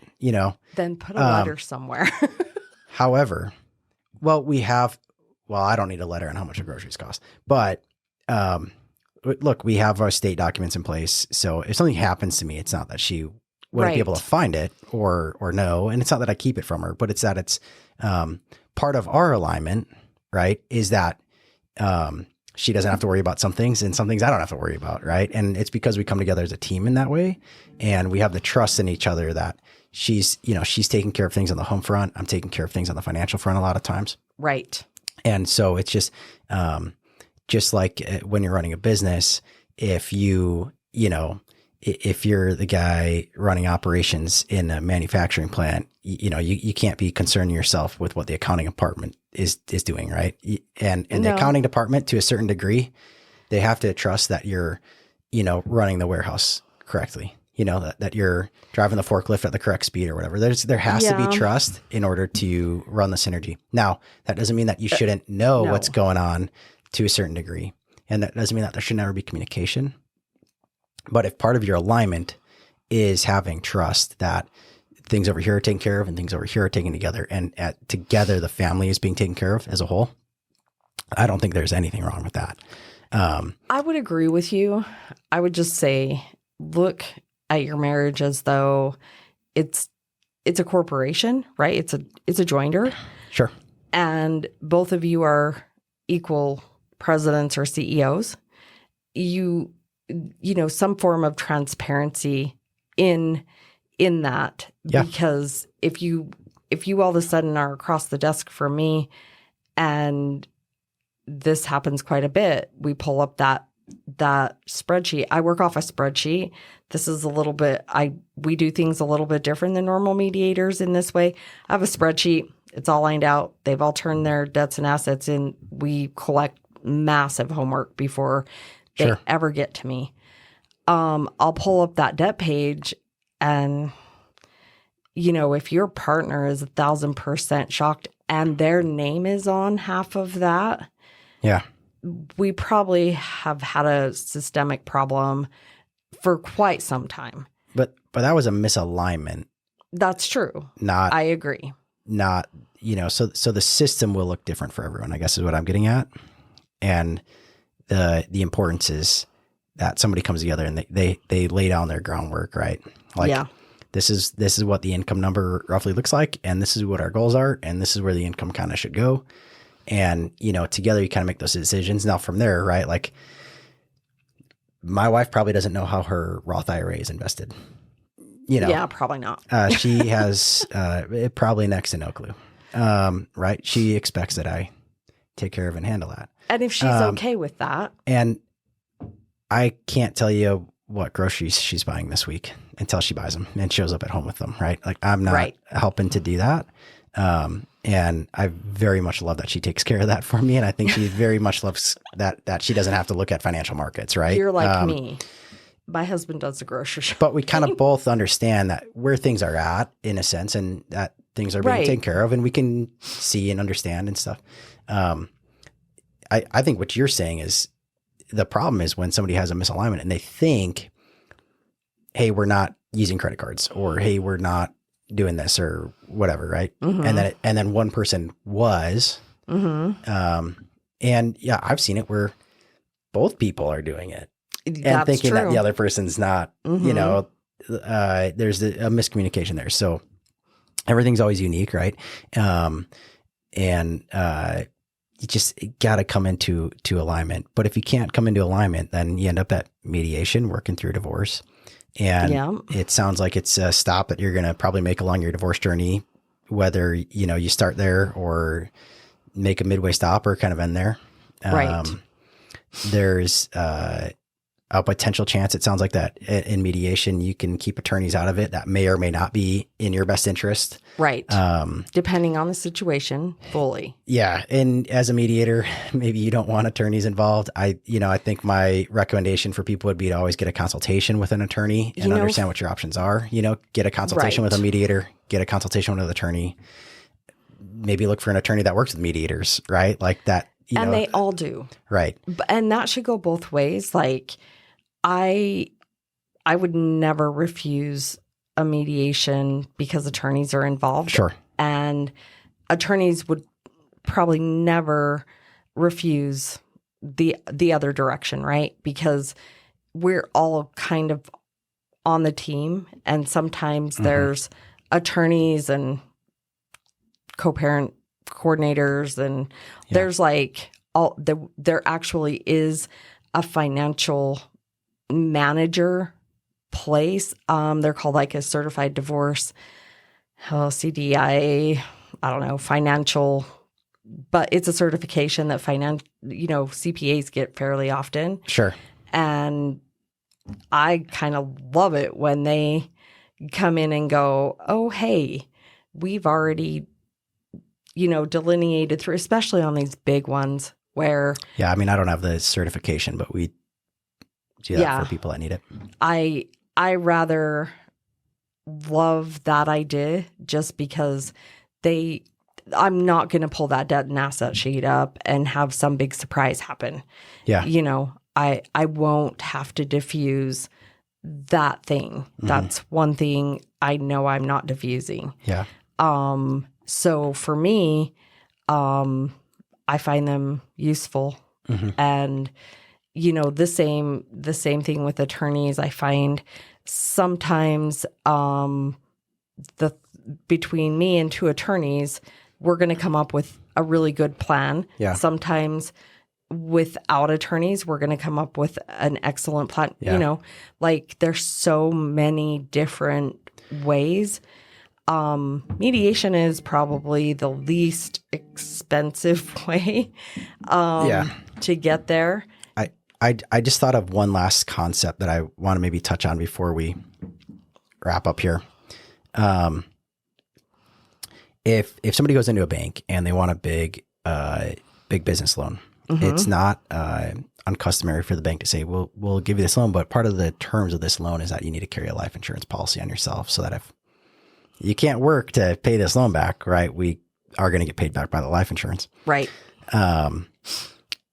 Then put a letter somewhere. However, I don't need a letter on how much the groceries cost, but look, we have our state documents in place. So if something happens to me, it's not that she wouldn't be able to find it or know. And it's not that I keep it from her, but it's that it's part of our alignment, right? Is that she doesn't have to worry about some things and some things I don't have to worry about, right? And it's because we come together as a team in that way, and we have the trust in each other that she's taking care of things on the home front. I'm taking care of things on the financial front a lot of times. Right. And so it's just like when you're running a business, if you're the guy running operations in a manufacturing plant, you can't be concerning yourself with what the accounting department is doing, right? And the accounting department, to a certain degree, they have to trust that you're, running the warehouse correctly, that you're driving the forklift at the correct speed or whatever. There has to be trust in order to run the synergy. Now, that doesn't mean that you shouldn't know what's going on to a certain degree. And that doesn't mean that there should never be communication. But if part of your alignment is having trust that things over here are taken care of and things over here are taken together, and together the family is being taken care of as a whole, I don't think there's anything wrong with that. I would agree with you. I would just say, look at your marriage as though it's a corporation, right? It's a joinder. Sure. And both of you are equal presidents or CEOs. Some form of transparency in that, because if you all of a sudden are across the desk from me, and this happens quite a bit, we pull up that spreadsheet. I work off a spreadsheet. This is a little bit, we do things a little bit different than normal mediators in this way. I have a spreadsheet. It's all lined out. They've all turned their debts and assets in. We collect massive homework before they ever get to me. I'll pull up that debt page, and, if your partner is 1,000% shocked and their name is on half of that, we probably have had a systemic problem for quite some time. But that was a misalignment. That's true. I agree. So the system will look different for everyone, I guess is what I'm getting at. And the importance is that somebody comes together and they lay down their groundwork, right? This is what the income number roughly looks like, and this is what our goals are, and this is where the income kind of should go. And, together you kind of make those decisions. Now from there, right? Like, my wife probably doesn't know how her Roth IRA is invested. Yeah, probably not. She has probably next to no clue. Right? She expects that I take care of and handle that. And if she's okay with that. And I can't tell you what groceries she's buying this week until she buys them and shows up at home with them, right? Like, I'm not helping to do that. And I very much love that she takes care of that for me. And I think she very much loves that she doesn't have to look at financial markets, right? You're like me. My husband does the grocery shopping. But we kind of both understand that where things are at, in a sense, and that things are being taken care of, and we can see and understand and stuff. I think what you're saying is, the problem is when somebody has a misalignment and they think, hey, we're not using credit cards, or hey, we're not doing this, or whatever, right? Mm-hmm. And then one person was, and I've seen it where both people are doing it and thinking that the other person's not. There's a miscommunication there. So everything's always unique, right? You just got to come into alignment. But if you can't come into alignment, then you end up at mediation, working through divorce. And it sounds like it's a stop that you're going to probably make along your divorce journey, whether, you start there or make a midway stop or kind of end there. Right. There's a potential chance, it sounds like, that in mediation, you can keep attorneys out of it. That may or may not be in your best interest. Right. Depending on the situation, fully. Yeah. And as a mediator, maybe you don't want attorneys involved. I think my recommendation for people would be to always get a consultation with an attorney and understand what your options are. Get a consultation with a mediator, get a consultation with an attorney. Maybe look for an attorney that works with mediators, right? Like that. And they all do. Right. And that should go both ways. Like, I would never refuse a mediation because attorneys are involved. Sure. And attorneys would probably never refuse the other direction, right? Because we're all kind of on the team, and sometimes there's attorneys and co-parent coordinators, and there's like there actually is a financial manager place. They're called like a certified divorce, CDIA, I don't know, financial, but it's a certification that CPAs get fairly often. Sure. And I kind of love it when they come in and go, oh, hey, we've already, delineated through, especially on these big ones where. Yeah. I mean, I don't have the certification, but we do that for people that need it. I rather love that idea just because I'm not going to pull that debt and asset sheet up and have some big surprise happen. Yeah. I won't have to diffuse that thing. That's one thing I know I'm not diffusing. Yeah. So for me, I find them useful. And, the same thing with attorneys. I find sometimes between me and two attorneys, we're going to come up with a really good plan. Yeah. Sometimes without attorneys, we're going to come up with an excellent plan. Yeah. There's so many different ways. Mediation is probably the least expensive way to get there. I just thought of one last concept that I want to maybe touch on before we wrap up here. If somebody goes into a bank and they want a big business loan, it's not uncustomary for the bank to say, we'll give you this loan, but part of the terms of this loan is that you need to carry a life insurance policy on yourself, so that if you can't work to pay this loan back, right, we are going to get paid back by the life insurance. Right.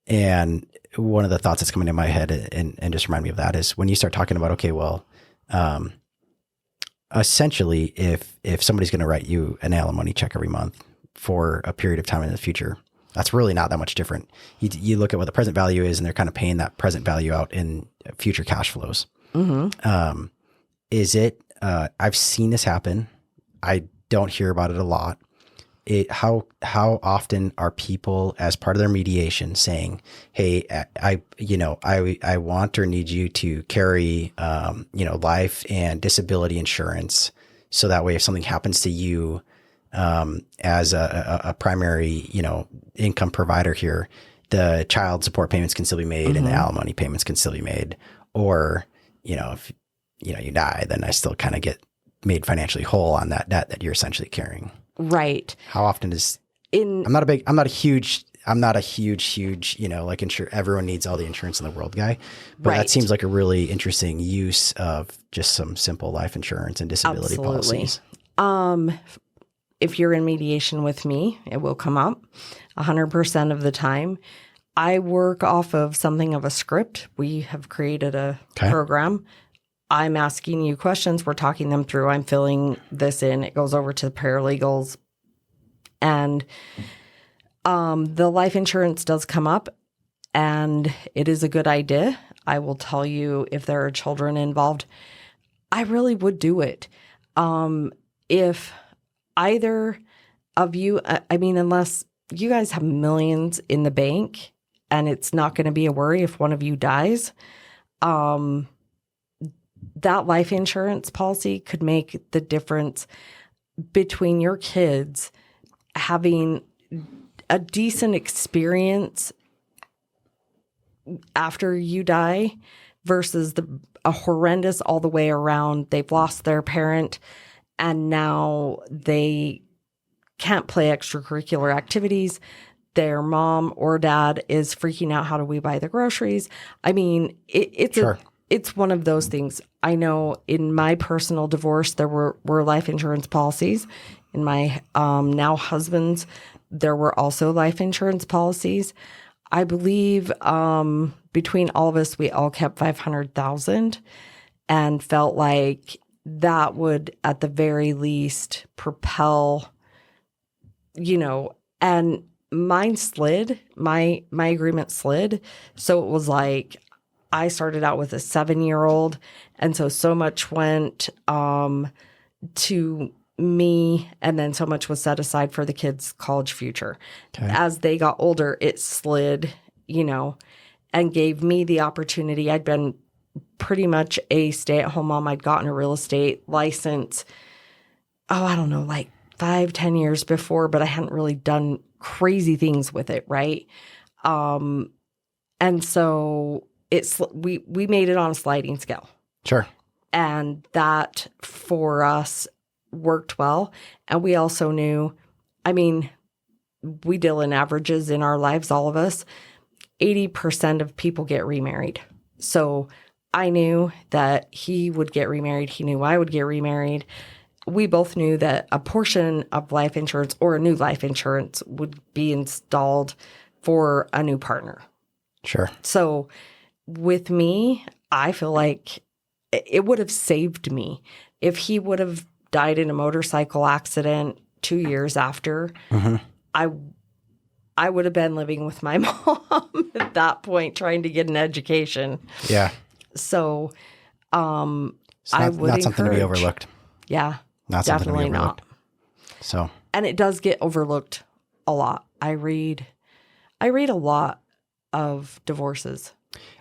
And one of the thoughts that's coming in my head and just remind me of that is when you start talking about, okay, well, essentially if somebody's going to write you an alimony check every month for a period of time in the future, that's really not that much different. You look at what the present value is, and they're kind of paying that present value out in future cash flows. Is it, I've seen this happen. I don't hear about it a lot. How often are people as part of their mediation saying, hey, I want or need you to carry, life and disability insurance. So that way, if something happens to you, as a primary, income provider here, the child support payments can still be made and the alimony payments can still be made. Or, if, you die, then I still kind of get made financially whole on that debt that you're essentially carrying. Right. How often I'm not a huge, everyone needs all the insurance in the world guy, but that seems like a really interesting use of just some simple life insurance and disability policies. If you're in mediation with me, it will come up 100% of the time. I work off of something of a script. We have created a program. I'm asking you questions. We're talking them through. I'm filling this in. It goes over to the paralegals. And the life insurance does come up, and it is a good idea. I will tell you, if there are children involved, I really would do it. If either of you, unless you guys have millions in the bank and it's not going to be a worry if one of you dies, that life insurance policy could make the difference between your kids having a decent experience after you die versus a horrendous all the way around. They've lost their parent and now they can't play extracurricular activities. Their mom or dad is freaking out. How do we buy the groceries? It's one of those things. I know in my personal divorce, there were life insurance policies. In my now husband's, there were also life insurance policies. I believe between all of us, we all kept $500,000 and felt like that would, at the very least, propel, and mine slid. My agreement slid. So it was like, I started out with a 7-year-old. And so much went to me, and then so much was set aside for the kids' college future. Okay. As they got older, it slid, and gave me the opportunity. I'd been pretty much a stay-at-home mom. I'd gotten a real estate license, I don't know, like 5-10 years before, but I hadn't really done crazy things with it, right? And so we made it on a sliding scale. Sure. And that for us worked well. And we also knew, we deal in averages in our lives, all of us. 80% of people get remarried. So I knew that he would get remarried. He knew I would get remarried. We both knew that a portion of life insurance or a new life insurance would be installed for a new partner. Sure. So with me, I feel like it would have saved me if he would have died in a motorcycle accident 2 years after. Mm-hmm. I would have been living with my mom at that point, trying to get an education. Yeah. So, not something to be overlooked. Yeah. Not definitely something to be overlooked. Not. So. And it does get overlooked a lot. I read a lot of divorces.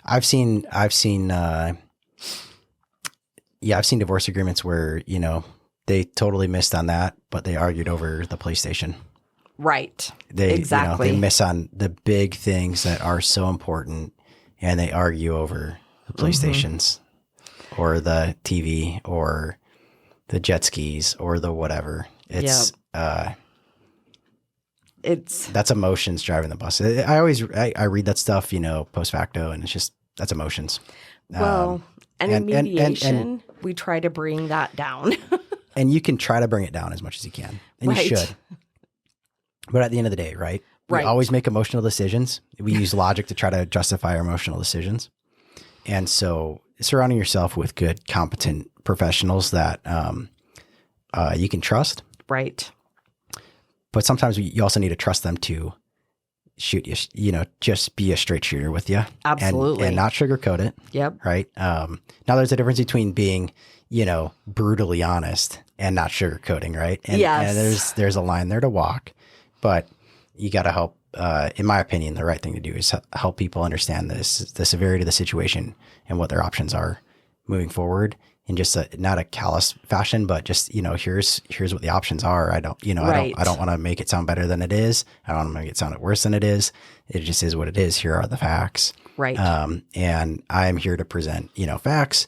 I've seen divorce agreements where, they totally missed on that, but they argued over the PlayStation. Right. Exactly. They miss on the big things that are so important, and they argue over the PlayStations or the TV or the jet skis or the whatever. That's emotions driving the bus. I read that stuff, post facto, and it's just, that's emotions. Well, and in mediation, we try to bring that down. And you can try to bring it down as much as you can, and you should. But at the end of the day, right? We always make emotional decisions. We use logic to try to justify our emotional decisions. And so surrounding yourself with good, competent professionals that you can trust. Right. But sometimes you also need to trust them to shoot you, just be a straight shooter with you. Absolutely. And not sugarcoat it. Yep. Right. Now there's a difference between being, brutally honest and not sugarcoating, right? And there's a line there to walk. But you got to help, in my opinion, the right thing to do is help people understand the severity of the situation and what their options are moving forward in just not a callous fashion, but just, here's what the options are. I don't want to make it sound better than it is. I don't want to make it sound worse than it is. It just is what it is. Here are the facts. Right. And I'm here to present, facts,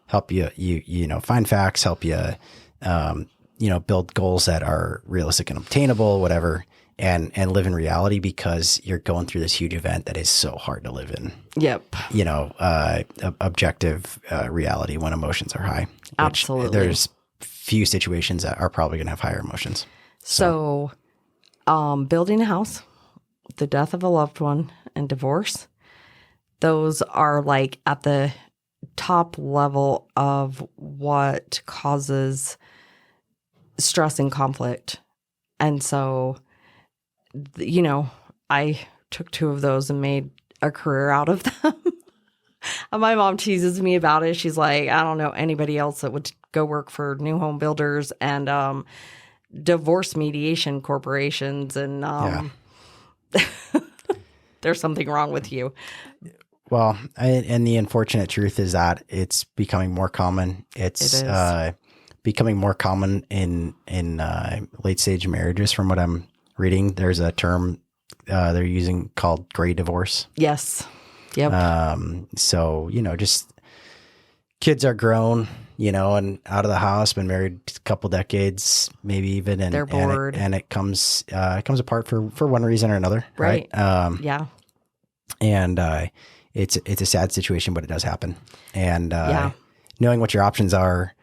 help you find facts, help you, build goals that are realistic and obtainable, whatever. And live in reality, because you're going through this huge event that is so hard to live in. Yep. Objective reality when emotions are high. Absolutely. There's few situations that are probably going to have higher emotions. So building a house, the death of a loved one, and divorce, those are like at the top level of what causes stress and conflict. And so, I took 2 of those and made a career out of them. And my mom teases me about it. She's like, I don't know anybody else that would go work for new home builders and divorce mediation corporations. And there's something wrong with you. Well, and the unfortunate truth is that it's becoming more common. It's becoming more common in late stage marriages, from what I'm reading. There's a term they're using called gray divorce. Yes. Yep. So, just kids are grown, and out of the house, been married a couple decades, maybe even, and they're bored, and it comes apart for one reason or another. Right. Yeah. And it's a sad situation, but it does happen. And knowing what your options are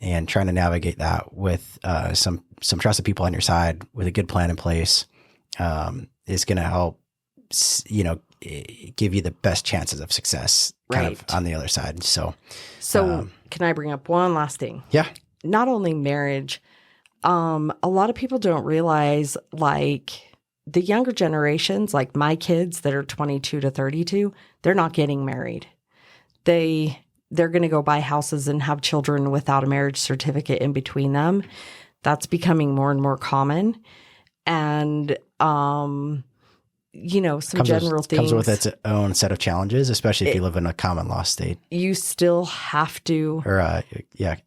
and trying to navigate that with some trusted people on your side with a good plan in place is going to help, give you the best chances of success kind of on the other side. So can I bring up one last thing? Yeah. Not only marriage, a lot of people don't realize, like, the younger generations, like my kids that are 22 to 32, they're not getting married. they're going to go buy houses and have children without a marriage certificate in between them. That's becoming more and more common. And, some general things. Comes with its own set of challenges, especially if you live in a common law state. You still have to. Or,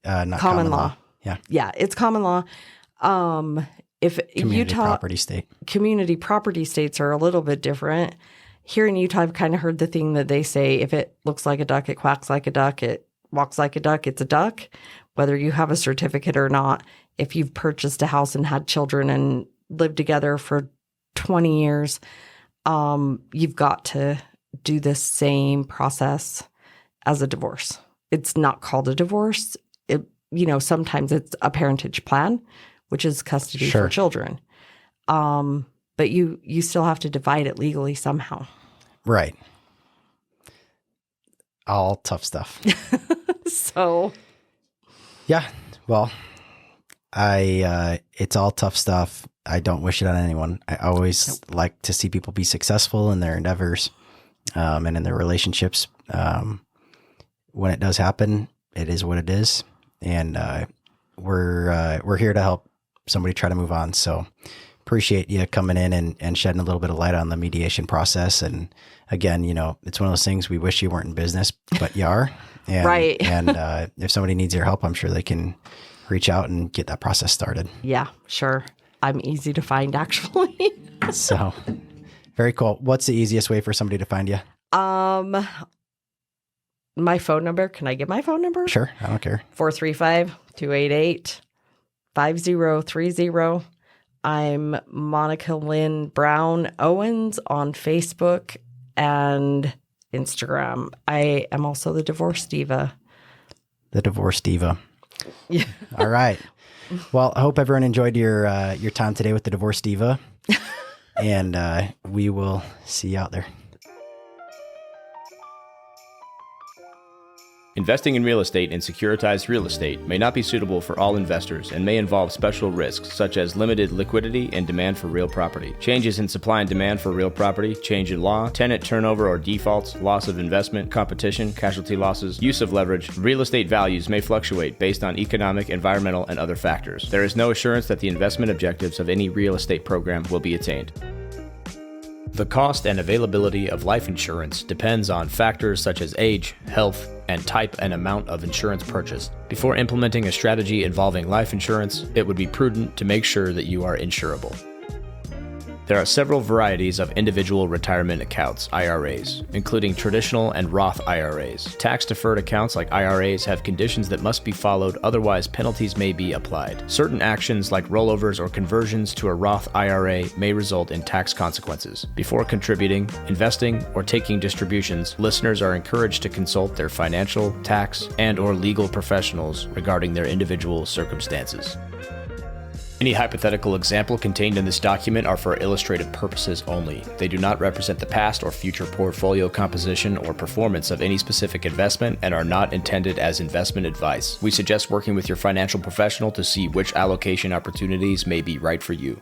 not common law. Yeah. Yeah, it's common law. If Community property state. Community property states are a little bit different. Here in Utah, I've kind of heard the thing that they say, if it looks like a duck, it quacks like a duck, it walks like a duck, it's a duck, whether you have a certificate or not. If you've purchased a house and had children and lived together for 20 years, you've got to do the same process as a divorce. It's not called a divorce. Sometimes it's a parentage plan, which is custody for children. But you still have to divide it legally somehow. Right. All tough stuff. So. Yeah. Well, it's all tough stuff. I don't wish it on anyone. I always like to see people be successful in their endeavors, and in their relationships. When it does happen, it is what it is. And, we're here to help somebody try to move on. So appreciate you coming in and shedding a little bit of light on the mediation process. And again, it's one of those things, we wish you weren't in business, but you are. And, right. And if somebody needs your help, I'm sure they can reach out and get that process started. Yeah, sure. I'm easy to find, actually. So very cool. What's the easiest way for somebody to find you? My phone number. Can I give my phone number? Sure. I don't care. 435-288-5030. I'm Monica Lynn Brown Owens on Facebook and Instagram. I am also the Divorce Diva. The Divorce Diva. Yeah. All right. Well, I hope everyone enjoyed your time today with the Divorce Diva. And we will see you out there. Investing in real estate and securitized real estate may not be suitable for all investors and may involve special risks such as limited liquidity and demand for real property. Changes in supply and demand for real property, change in law, tenant turnover or defaults, loss of investment, competition, casualty losses, use of leverage, real estate values may fluctuate based on economic, environmental, and other factors. There is no assurance that the investment objectives of any real estate program will be attained. The cost and availability of life insurance depends on factors such as age, health, and type and amount of insurance purchased. Before implementing a strategy involving life insurance, it would be prudent to make sure that you are insurable. There are several varieties of individual retirement accounts, IRAs, including traditional and Roth IRAs. Tax-deferred accounts like IRAs have conditions that must be followed, otherwise penalties may be applied. Certain actions like rollovers or conversions to a Roth IRA may result in tax consequences. Before contributing, investing, or taking distributions, listeners are encouraged to consult their financial, tax, and/or legal professionals regarding their individual circumstances. Any hypothetical example contained in this document are for illustrative purposes only. They do not represent the past or future portfolio composition or performance of any specific investment and are not intended as investment advice. We suggest working with your financial professional to see which allocation opportunities may be right for you.